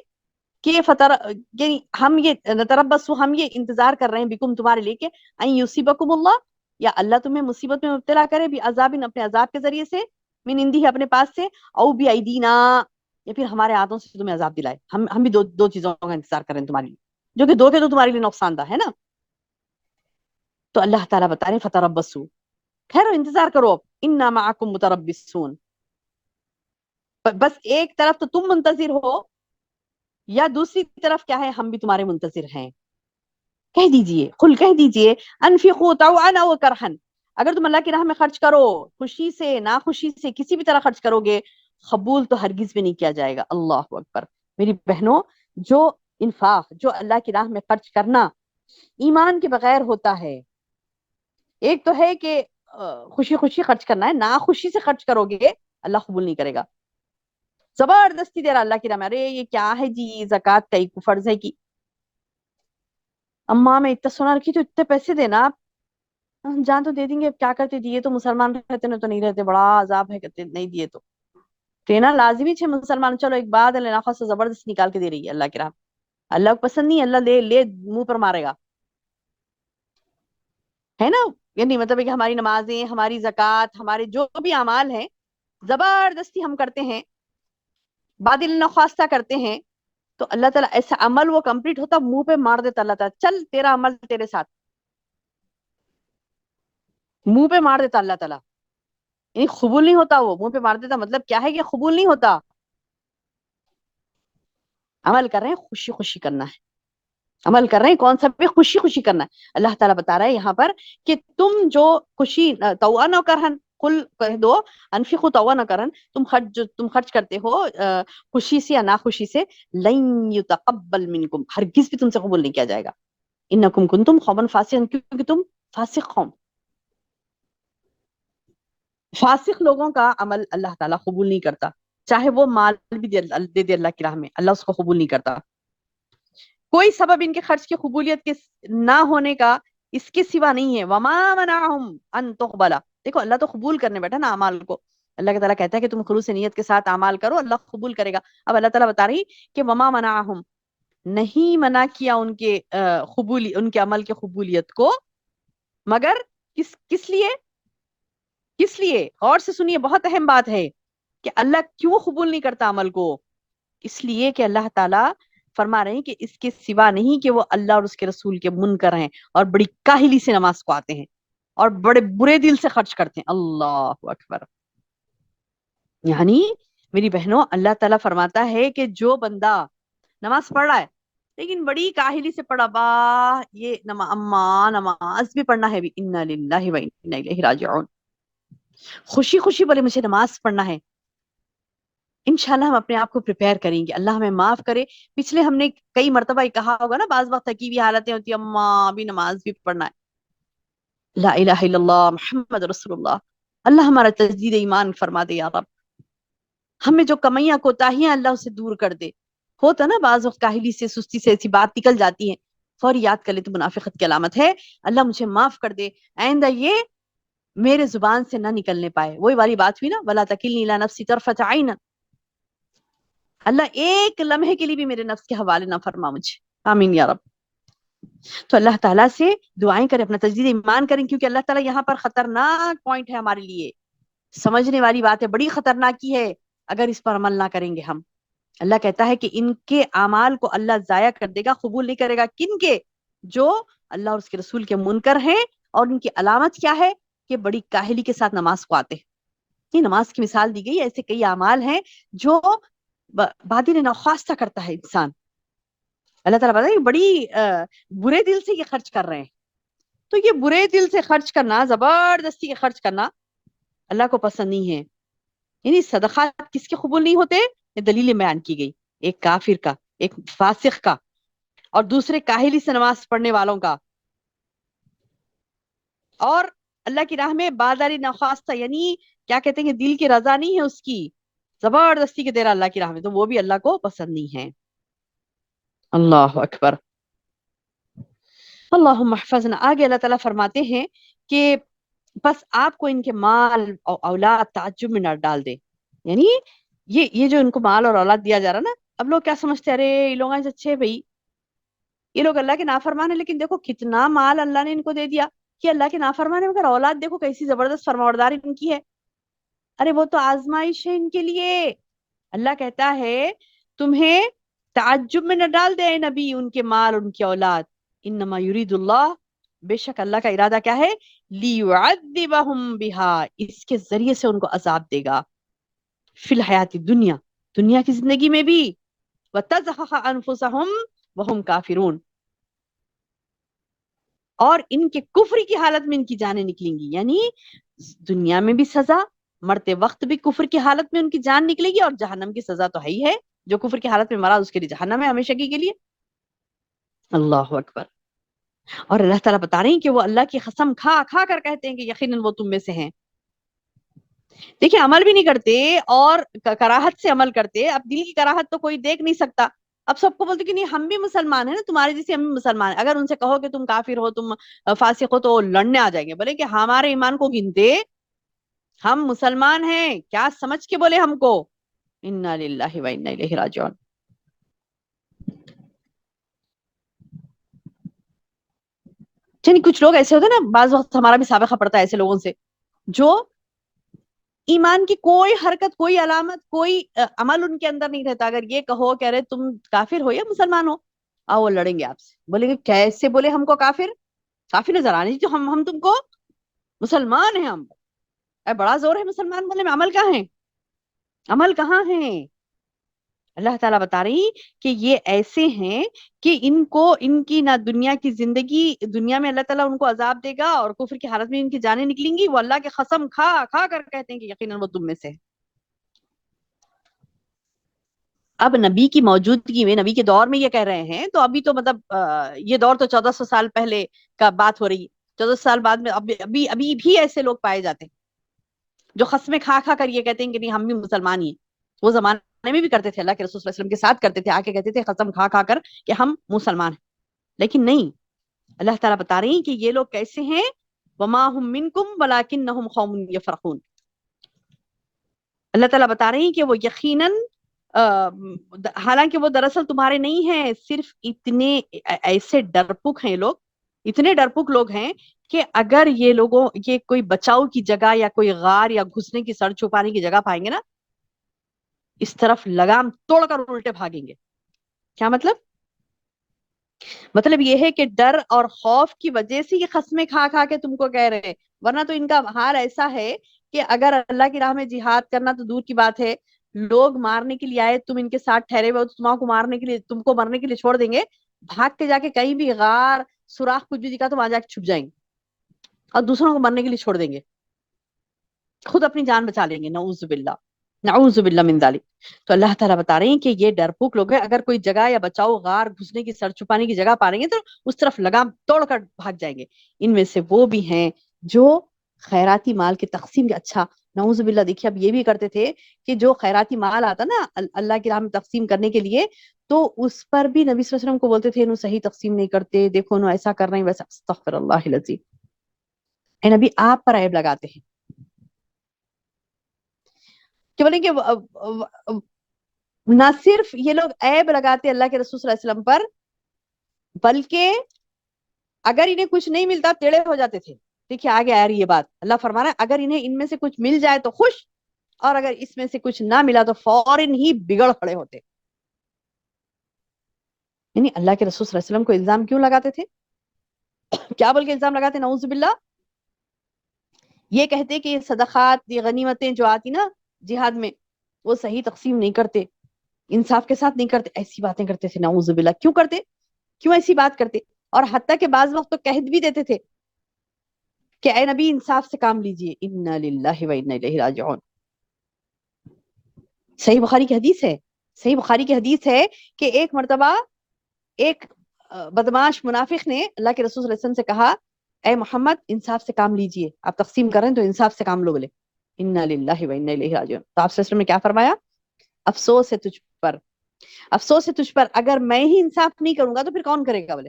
کہ یعنی ہم یہ نتربص، ہم یہ انتظار کر رہے ہیں بکم تمہارے لیے کہ ان یصیبکم اللہ، یا اللہ تمہیں مصیبت میں مبتلا کرے، بھی عذاب اپنے عذاب کے ذریعے سے، من عندہ اپنے پاس سے، او بھی ایدینا، یا پھر ہمارے ہاتھوں سے تمہیں عذاب دلائے. ہم بھی دو چیزوں کا انتظار کر رہے ہیں تمہارے لیے، جو کہ دو کے دو تمہارے لیے نقصان دہ ہے نا. تو اللہ تعالیٰ بتا رہے ہیں فتربصوا، ٹھہرو انتظار کرو، اب انا معکم متربصون، بس ایک طرف تو تم منتظر ہو، یا دوسری طرف کیا ہے، ہم بھی تمہارے منتظر ہیں. کہہ دیجئے، قل کہہ دیجئے، انفقوا طوعا و کرہا، اگر تم اللہ کی راہ میں خرچ کرو خوشی سے ناخوشی سے کسی بھی طرح خرچ کرو گے، قبول تو ہرگز بھی نہیں کیا جائے گا. اللہ اکبر. میری بہنوں، جو انفاق، جو اللہ کی راہ میں خرچ کرنا ایمان کے بغیر ہوتا ہے. ایک تو ہے کہ خوشی خوشی خرچ کرنا ہے، ناخوشی سے خرچ کرو گے اللہ قبول نہیں کرے گا. زبردستی دے رہا اللہ کی راہ میں، ارے یہ کیا ہے جی، زکوٰۃ کا ایک فرض ہے کہ اماں میں اتنا سونا رکھی تو اتنے پیسے دینا آپ، جان تو دے دیں گے، اب کیا کرتے، دیے تو مسلمان رہتے نا تو نہیں رہتے، بڑا عذاب ہے کہتے نہیں دیے تو دینا لازمی ہے مسلمان. چلو ایک بات ہے، نفع سے زبردست نکال کے دے رہی ہے اللہ کی راہ. اللہ کو پسند نہیں، اللہ لے لے منہ پر مارے گا، ہے نا. یعنی مطلب ہے کہ ہماری نمازیں، ہماری زکوٰۃ، ہمارے جو بھی اعمال ہیں زبردستی ہم کرتے ہیں، بادل نخواستہ کرتے ہیں، تو اللہ تعالیٰ ایسا عمل وہ کمپلیٹ ہوتا منہ پہ مار دیتا اللہ تعالیٰ، چل تیرا عمل تیرے ساتھ، منہ پہ مار دیتا اللہ تعالیٰ. یعنی قبول نہیں ہوتا، وہ منہ پہ مار دیتا مطلب کیا ہے کہ قبول نہیں ہوتا. عمل کر رہے ہیں خوشی خوشی کرنا ہے، عمل کر رہے ہیں کون سا بھی خوشی خوشی کرنا ہے. اللہ تعالیٰ بتا رہا ہے یہاں پر کہ تم جو خوشی طوعا و کرہن، قل کہہ دو انفقوا طوعا و کرہن، تم خرچ کرتے ہو خوشی سے یا ناخوشی سے، لن یتقبل منکم، ہرگز بھی تم سے قبول نہیں کیا جائے گا. انکم کنتم قوما فاسقین، کیونکہ تم فاسق قوم، فاسق لوگوں کا عمل اللہ تعالیٰ قبول نہیں کرتا، چاہے وہ مال بھی دے دے اللہ کی راہ میں، اللہ اس کو قبول نہیں کرتا. کوئی سبب ان کے خرچ کی قبولیت کے نہ ہونے کا اس کے سوا نہیں ہے. وما منعهم ان تقبل، دیکھو اللہ تو قبول کرنے بیٹھا نا اعمال کو. اللہ تعالیٰ کہتا ہے کہ تم خلوص نیت کے ساتھ اعمال کرو، اللہ قبول کرے گا. اب اللہ تعالیٰ بتا رہی کہ وما منعهم، نہیں منع کیا ان کے ان کے عمل کی قبولیت کو، مگر کس لیے، کس لیے؟ غور سے سنیے، بہت اہم بات ہے کہ اللہ کیوں قبول نہیں کرتا عمل کو. اس لیے کہ اللہ تعالیٰ فرما رہے ہیں کہ اس کے سوا نہیں کہ وہ اللہ اور اس کے رسول کے منکر ہیں، اور بڑی کاہلی سے نماز کو آتے ہیں، اور بڑے برے دل سے خرچ کرتے ہیں. اللہ اکبر. یعنی میری بہنوں، اللہ تعالیٰ فرماتا ہے کہ جو بندہ نماز پڑھ رہا ہے لیکن بڑی کاہلی سے پڑھا، یہ نماز بھی پڑھنا ہے بھی، انا للہ و انا الیہ راجعون، خوشی خوشی بولے مجھے نماز پڑھنا ہے، انشاءاللہ ہم اپنے آپ کو پریپیئر کریں گے. اللہ ہمیں معاف کرے. پچھلے ہم نے کئی مرتبہ یہ کہا ہوگا نا، بعض وقت تکی ہوئی حالتیں ہوتی ہیں، اماں بھی نماز بھی پڑھنا ہے، لا الہ الا اللہ محمد رسول اللہ. اللہ ہمارا تجدید ایمان فرما دے یا رب، ہمیں جو کمیاں کوتاہیاں اللہ اسے دور کر دے. ہوتا نا بعض وقت کاہلی سے سستی سے ایسی بات نکل جاتی ہے، فوری یاد کر لے تو منافقت کی علامت ہے. اللہ مجھے معاف کر دے، آئندہ یہ میرے زبان سے نہ نکلنے پائے. وہی والی بات ہوئی نا، ولا تکلنی الی نفسی طرفۃ عین، اللہ ایک لمحے کے لیے بھی میرے نفس کے حوالے نہ فرما مجھے. آمین یا رب. تو اللہ تعالیٰ سے دعائیں کریں، اپنا تجدید ایمان کریں، کیونکہ اللہ تعالیٰ یہاں پر خطرناک پوائنٹ ہے ہمارے لیے، سمجھنے والی بات ہے، بڑی خطرناک کی ہے اگر اس پر عمل نہ کریں گے ہم. اللہ کہتا ہے کہ ان کے اعمال کو اللہ ضائع کر دے گا، قبول نہیں کرے گا. کن کے؟ جو اللہ اور اس کے رسول کے منکر ہیں. اور ان کی علامت کیا ہے؟ کہ بڑی کاہلی کے ساتھ نماز کو آتے ہیں. یہ نماز کی مثال دی گئی، ایسے کئی اعمال ہیں جو بادل نخواستہ کرتا ہے انسان. اللہ تعالیٰ بتا ہے بڑی برے دل سے یہ خرچ کر رہے ہیں. تو یہ برے دل سے خرچ کرنا، زبردستی خرچ کرنا اللہ کو پسند نہیں ہے. یعنی صدقات کس کے قبول نہیں ہوتے؟ یہ دلیل بیان کی گئی، ایک کافر کا، ایک فاسق کا، اور دوسرے کاہلی سے نماز پڑھنے والوں کا، اور اللہ کی راہ میں بازاری نخواستہ، یعنی کیا کہتے ہیں کہ دل کی رضا نہیں ہے اس کی، زبردستی کے دے رہا اللہ کی راہ میں، تو وہ بھی اللہ کو پسند نہیں ہے۔ اللہ اکبر، اللہم احفظنا۔ آگے اللہ تعالیٰ فرماتے ہیں کہ بس آپ کو ان کے مال اور اولاد تعجب میں نہ ڈال دے، یعنی یہ جو ان کو مال اور اولاد دیا جا رہا نا، اب لوگ کیا سمجھتے ہیں، ارے یہ لوگ ایسے اچھے بھائی، یہ لوگ اللہ کے نافرمان ہیں، لیکن دیکھو کتنا مال اللہ نے ان کو دے دیا کہ اللہ کے نافرمان ہے، مگر اولاد دیکھو کیسی زبردست فرمانبرداری ان کی ہے۔ ارے وہ تو آزمائش ہے ان کے لیے۔ اللہ کہتا ہے تمہیں تعجب میں نہ ڈال دے اے نبی ان کے مال، ان کی اولاد، انما یرید اللہ، بے شک اللہ کا ارادہ کیا ہے، لیعذبہم بہا، اس کے ذریعے سے ان کو عذاب دے گا، فی الحیات دنیا، دنیا کی زندگی میں بھی، وتزہق انفسہم وہم کافرون، اور ان کے کفر کی حالت میں ان کی جانیں نکلیں گی، یعنی دنیا میں بھی سزا، مرتے وقت بھی کفر کی حالت میں ان کی جان نکلے گی، اور جہنم کی سزا تو ہے ہی ہے، جو کفر کی حالت میں مرا اس کے لیے جہنم ہے ہمیشہ کی کے لیے۔ اللہ اکبر۔ اور اللہ تعالیٰ بتا رہے ہیں کہ وہ اللہ کی قسم کھا کھا کر کہتے ہیں کہ یقیناً وہ تم میں سے ہیں۔ دیکھیں عمل بھی نہیں کرتے اور کراہت سے عمل کرتے، اب دل کی کراہت تو کوئی دیکھ نہیں سکتا، اب سب کو بولتے کہ نہیں ہم بھی مسلمان ہیں نا، تمہارے جیسے ہم بھی مسلمان ہیں، اگر ان سے کہو کہ تم کافر ہو، تم فاسق ہو، تو وہ لڑنے آ جائیں گے، بولے کہ ہمارے ایمان کو گنتے، ہم مسلمان ہیں، کیا سمجھ کے بولے ہم کو، انا للہ و انا الیہ راجعون۔ یعنی کچھ لوگ ایسے ہوتے ہیں نا، بعض وقت ہمارا بھی سابقہ پڑتا ہے ایسے لوگوں سے، جو ایمان کی کوئی حرکت، کوئی علامت، کوئی عمل ان کے اندر نہیں رہتا، اگر یہ کہو کہ ارے تم کافر ہو یا مسلمان ہو، وہ لڑیں گے آپ سے، بولیں گے کیسے بولے ہم کو کافر، کافی نظر آنے جو ہم تم کو مسلمان ہیں، ہم بڑا زور ہے مسلمان بولنے میں، عمل کہاں ہے، عمل کہاں ہے؟ اللہ تعالیٰ بتا رہی کہ یہ ایسے ہیں کہ ان کو ان کی نہ دنیا کی زندگی، دنیا میں اللہ تعالیٰ ان کو عذاب دے گا، اور کفر کی حالت میں ان کی جانیں نکلیں گی، وہ اللہ کی قسم کھا کھا کر کہتے ہیں کہ یقیناً وہ تم میں سے ہے۔ اب نبی کی موجودگی میں، نبی کے دور میں یہ کہہ رہے ہیں، تو ابھی تو مطلب یہ دور تو 1400 سال پہلے کا بات ہو رہی ہے، 1400 سال بعد میں ابھی بھی ایسے لوگ پائے جاتے ہیں جو قسمیں کھا کھا کر یہ کہتے ہیں کہ نہیں ہم بھی مسلمان ہی ہیں۔ وہ زمانے میں بھی کرتے تھے، اللہ کے رسول صلی اللہ علیہ وسلم کے ساتھ کرتے تھے، آ کے کہتے تھے قسم کھا کھا کر کہ ہم مسلمان ہیں، لیکن نہیں، اللہ تعالیٰ بتا رہی ہیں کہ یہ لوگ کیسے ہیں، وما هم منکم ولکنہم قوم یفرقون۔ اللہ تعالیٰ بتا رہے ہیں کہ وہ یقیناً حالانکہ وہ دراصل تمہارے نہیں ہیں، صرف اتنے ایسے ڈرپک ہیں لوگ، اتنے ڈرپک لوگ ہیں کہ اگر یہ لوگوں یہ کوئی بچاؤ کی جگہ یا کوئی غار یا گھسنے کی سر چھپانے کی جگہ پائیں گے نا، اس طرف لگام توڑ کر الٹے بھاگیں گے۔ کیا مطلب؟ مطلب یہ ہے کہ ڈر اور خوف کی وجہ سے یہ قسمیں کھا کھا کے تم کو کہہ رہے ہیں، ورنہ تو ان کا حال ایسا ہے کہ اگر اللہ کی راہ میں جہاد کرنا تو دور کی بات ہے، لوگ مارنے کے لیے آئے، تم ان کے ساتھ ٹھہرے ہوئے ہو، تو تمہارے کو مارنے کے لیے، تم کو مرنے کے لیے چھوڑ دیں گے، بھاگ کے جا کے کہیں بھی غار سوراخ کچھ بھی دکھا تو وہاں جا کے چھپ جائیں گے، اور دوسروں کو مرنے کے لیے چھوڑ دیں گے، خود اپنی جان بچا لیں گے، نعوذ باللہ، نعوذ باللہ من ذالک۔ تو اللہ تعالیٰ بتا رہے ہیں کہ یہ ڈرپوک لوگ ہیں، اگر کوئی جگہ یا بچاؤ غار گھسنے کی سر چھپانے کی جگہ پا رہیں گے تو اس طرف لگام توڑ کر بھاگ جائیں گے۔ ان میں سے وہ بھی ہیں جو خیراتی مال کی تقسیم، اچھا نعوذ باللہ، دیکھیے اب یہ بھی کرتے تھے کہ جو خیراتی مال آتا نا اللہ کی راہ میں تقسیم کرنے کے لیے، تو اس پر بھی نبی صلی اللہ علیہ وسلم کو بولتے تھے انہوں صحیح تقسیم نہیں کرتے، دیکھو انہوں ایسا کر رہے ہیں ویسا، استغفر اللہ العظیم، اے نبی آپ پر عیب لگاتے ہیں، کہ بولیں کہ نہ صرف یہ لوگ عیب لگاتے اللہ کے رسول صلی اللہ علیہ وسلم پر، بلکہ اگر انہیں کچھ نہیں ملتا ٹیڑے ہو جاتے تھے۔ دیکھیے آگے آ رہی یہ بات، اللہ فرما رہا ہے اگر انہیں ان میں سے کچھ مل جائے تو خوش، اور اگر اس میں سے کچھ نہ ملا تو فوراً ہی بگڑ کھڑے ہوتے۔ یعنی اللہ کے رسول صلی اللہ علیہ وسلم کو الزام کیوں لگاتے تھے؟ کیا بول کے الزام لگاتے؟ نعوذ باللہ، یہ کہتے کہ یہ صدقات، یہ غنیمتیں جو آتی نا جہاد میں، وہ صحیح تقسیم نہیں کرتے، انصاف کے ساتھ نہیں کرتے، ایسی باتیں کرتے تھے، نعوذ باللہ۔ کیوں کرتے؟ کیوں ایسی بات کرتے؟ اور حتیٰ کہ بعض وقت تو کہہ بھی دیتے تھے کہ اے نبی انصاف سے کام لیجئے، انا للہ و انا الیہ راجعون۔ صحیح بخاری کی حدیث ہے، صحیح بخاری کی حدیث ہے کہ ایک مرتبہ ایک بدماش منافق نے اللہ کے رسول صلی اللہ علیہ وسلم سے کہا، اے محمد انصاف سے کام لیجئے، آپ تقسیم کر رہے ہیں تو انصاف سے کام لو بولے، انا للہ و انا الیہ راجعون. تو آپ صلی اللہ علیہ وسلم نے کیا فرمایا؟ افسوس ہے تجھ پر، افسوس ہے تجھ پر، اگر میں ہی انصاف نہیں کروں گا تو پھر کون کرے گا بولے.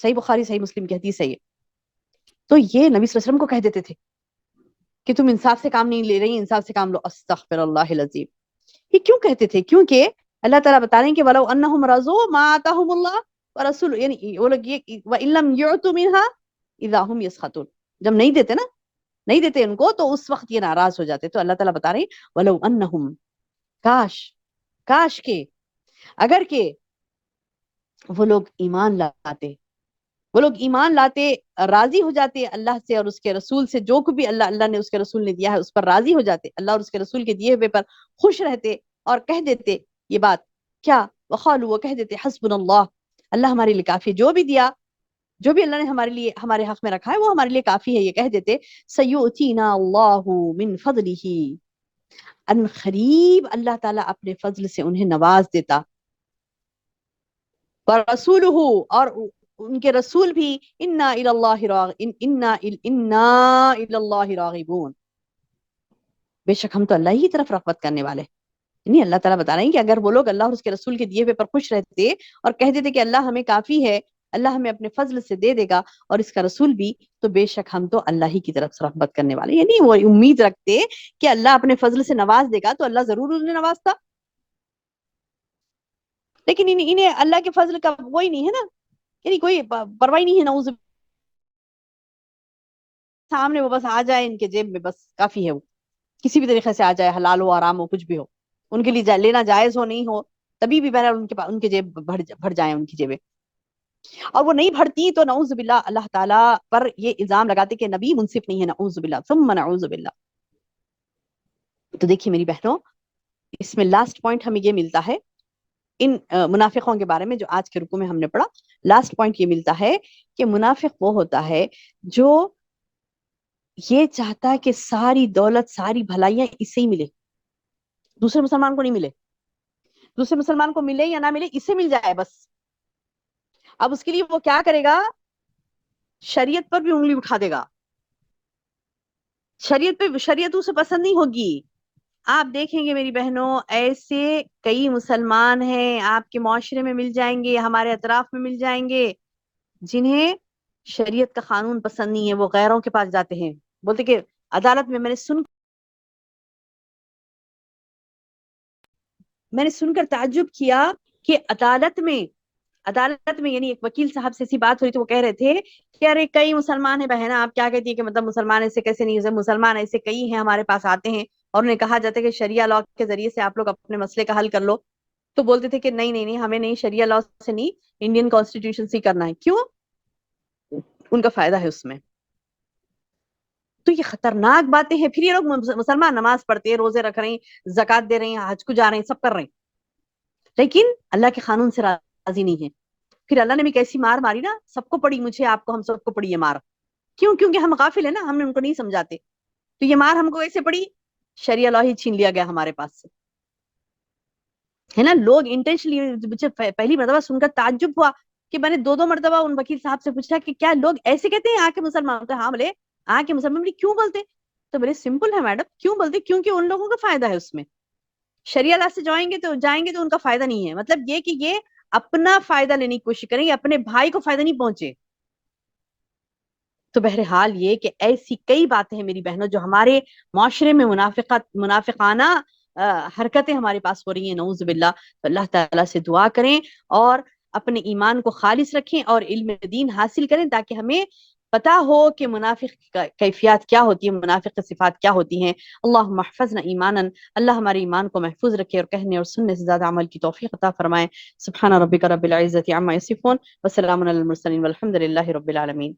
صحیح بخاری صحیح مسلم کی حدیث ہے یہ. تو یہ نبی صلی اللہ علیہ وسلم کو کہہ دیتے تھے کہ تم انصاف سے کام نہیں لے رہی، انصاف سے کام لو. استغفر اللہ العظیم. یہ کیوں کہتے تھے؟ کیونکہ اللہ تعالیٰ بتا رہے ہیں کہ وَلَوْ أَنَّهُمْ رَضُوا مَا آتَاهُمُ اللَّهُ وَرَسُولُهُ، یعنی وہ لوگ یہ وَإِن لَمْ يُعْطُوا مِنْهَا إِذَا هُمْ يَسْخَطُونَ، جب نہیں دیتے نا، نہیں دیتے ان کو تو اس وقت یہ ناراض ہو جاتے. تو اللہ تعالیٰ بتا رہے ہیں وَلَوْ أَنَّهُمْ، کاش، کاش کے، اگر کہ وہ لوگ ایمان لاتے، وہ لوگ ایمان لاتے، راضی ہو جاتے اللہ سے اور اس کے رسول سے، جو بھی اللہ نے اس کے رسول نے دیا ہے اس پر راضی ہو جاتے، اللہ اور اس کے رسول کے دیے ہوئے پر خوش رہتے اور کہہ دیتے یہ بات کیا، وقالوا، وہ کہہ دیتے حسبنا اللہ، اللہ ہمارے لیے کافی ہے، جو بھی دیا، جو بھی اللہ نے ہمارے لیے ہمارے حق میں رکھا ہے وہ ہمارے لیے کافی ہے، یہ کہہ دیتے سیؤتینا اللہ من فضلہ، ان قریب اللہ تعالیٰ اپنے فضل سے انہیں نواز دیتا، ورسولہ، اور ان کے رسول بھی، انا الی اللہ راغبون، بے شک ہم تو اللہ ہی طرف رغبت کرنے والے. یعنی اللہ تعالیٰ بتا رہے ہیں کہ اگر وہ لوگ اللہ اور اس کے رسول کے دیے ہوئے پر خوش رہتے اور کہہ دیتے کہ اللہ ہمیں کافی ہے، اللہ ہمیں اپنے فضل سے دے دے گا اور اس کا رسول بھی، تو بے شک ہم تو اللہ ہی کی طرف رغبت کرنے والے. یعنی وہ امید رکھتے کہ اللہ اپنے فضل سے نواز دے گا تو اللہ ضرور انہیں نوازتا. لیکن انہیں اللہ کے فضل کا وہی نہیں ہے نا، یعنی کوئی پرواہ نہیں ہے، نعوذ، سامنے وہ بس آ جائے ان کے جیب میں بس کافی ہے، وہ کسی بھی طریقے سے آ جائے، حلال ہو حرام ہو کچھ بھی ہو، ان کے لیے لینا جائز ہو نہیں ہو، تبھی بھی بہرحال ان کے جیب بھر جائیں ان کی جیبیں. اور وہ نہیں بھرتی تو نعوذ باللہ اللہ تعالیٰ پر یہ الزام لگاتے کہ نبی منصف نہیں ہے، نعوذ باللہ ثم نعوذ باللہ. تو دیکھیے میری بہنوں، اس میں لاسٹ پوائنٹ ہمیں یہ ملتا ہے ان منافقوں کے بارے میں جو آج کے رکوع میں ہم نے پڑھا. لاسٹ پوائنٹ یہ ملتا ہے کہ منافق وہ ہوتا ہے جو یہ چاہتا ہے کہ ساری دولت، ساری بھلائیاں اسے ہی ملے، دوسرے مسلمان کو نہیں ملے، دوسرے مسلمان کو ملے یا نہ ملے اسے مل جائے بس. اب اس کے لیے وہ کیا کرے گا؟ شریعت پر بھی انگلی اٹھا دے گا، شریعت اسے پسند نہیں ہوگی. آپ دیکھیں گے میری بہنوں، ایسے کئی مسلمان ہیں آپ کے معاشرے میں مل جائیں گے، ہمارے اطراف میں مل جائیں گے، جنہیں شریعت کا قانون پسند نہیں ہے. وہ غیروں کے پاس جاتے ہیں، بولتے کہ عدالت میں میں نے سن کر تعجب کیا کہ عدالت میں یعنی ایک وکیل صاحب سے ایسی بات ہوئی تو وہ کہہ رہے تھے کہ ارے کئی مسلمان ہیں بہنا، آپ کیا کہتی ہے کہ مطلب مسلمان ایسے کیسے نہیں ہوتے، مسلمان ایسے کئی ہیں ہمارے پاس آتے ہیں اور انہیں کہا جاتا ہے کہ شریعہ لاء کے ذریعے سے آپ لوگ اپنے مسئلے کا حل کر لو. تو بولتے تھے کہ نہیں نہیں نہیں، ہمیں نہیں، شریعہ لاء سے نہیں، انڈین کانسٹیٹیوشن سے کرنا ہے. کیوں؟ ان کا فائدہ ہے اس میں. تو یہ خطرناک باتیں ہیں. پھر یہ لوگ مسلمان نماز پڑھتے ہیں، روزے رکھ رہے ہیں، زکات دے رہے ہیں، حج کو جا رہے ہیں، سب کر رہے ہیں، لیکن اللہ کے قانون سے راضی نہیں ہے. پھر اللہ نے بھی کیسی مار ماری نا، سب کو پڑی، مجھے آپ کو، ہم سب کو پڑی یہ مار. کیوں؟ کیونکہ ہم غافل ہیں نا، ہم نے ان کو نہیں سمجھاتے. تو یہ مار ہم کو کیسے پڑی؟ شریعہ لاء ہی چھین لیا گیا ہمارے پاس سے، ہے نا. لوگ انٹینشنلی، مجھے پہلی مرتبہ سن کر تعجب ہوا کہ میں نے دو مرتبہ ان وکیل صاحب سے پوچھا کہ کیا لوگ ایسے کہتے ہیں آ کے مسلمان؟ ہاں بولے آ کے مسلمان. بولے کیوں بولتے؟ تو بڑے سمپل ہے میڈم، کیوں بولتے؟ کیونکہ ان لوگوں کا فائدہ ہے اس میں. شریعہ لاء سے جائیں گے تو ان کا فائدہ نہیں ہے. مطلب یہ کہ یہ اپنا فائدہ لینے کی کوشش کریں، اپنے بھائی کو فائدہ نہیں پہنچے. تو بہرحال یہ کہ ایسی کئی باتیں ہیں میری بہنوں جو ہمارے معاشرے میں منافقانہ حرکتیں ہمارے پاس ہو رہی ہیں، نعوذ باللہ. تو اللہ تعالیٰ سے دعا کریں اور اپنے ایمان کو خالص رکھیں اور علم دین حاصل کریں تاکہ ہمیں پتا ہو کہ منافق کیفیات کیا ہوتی ہیں، منافق کی صفات کیا ہوتی ہیں. اللہم احفظنا ایمانا، اللہ ہمارے ایمان کو محفوظ رکھے اور کہنے اور سننے سے زیادہ عمل کی توفیق عطا فرمائے. سبحان ربک رب العزت عما یصفون وسلام علی المرسلین والحمد للہ رب العالمین.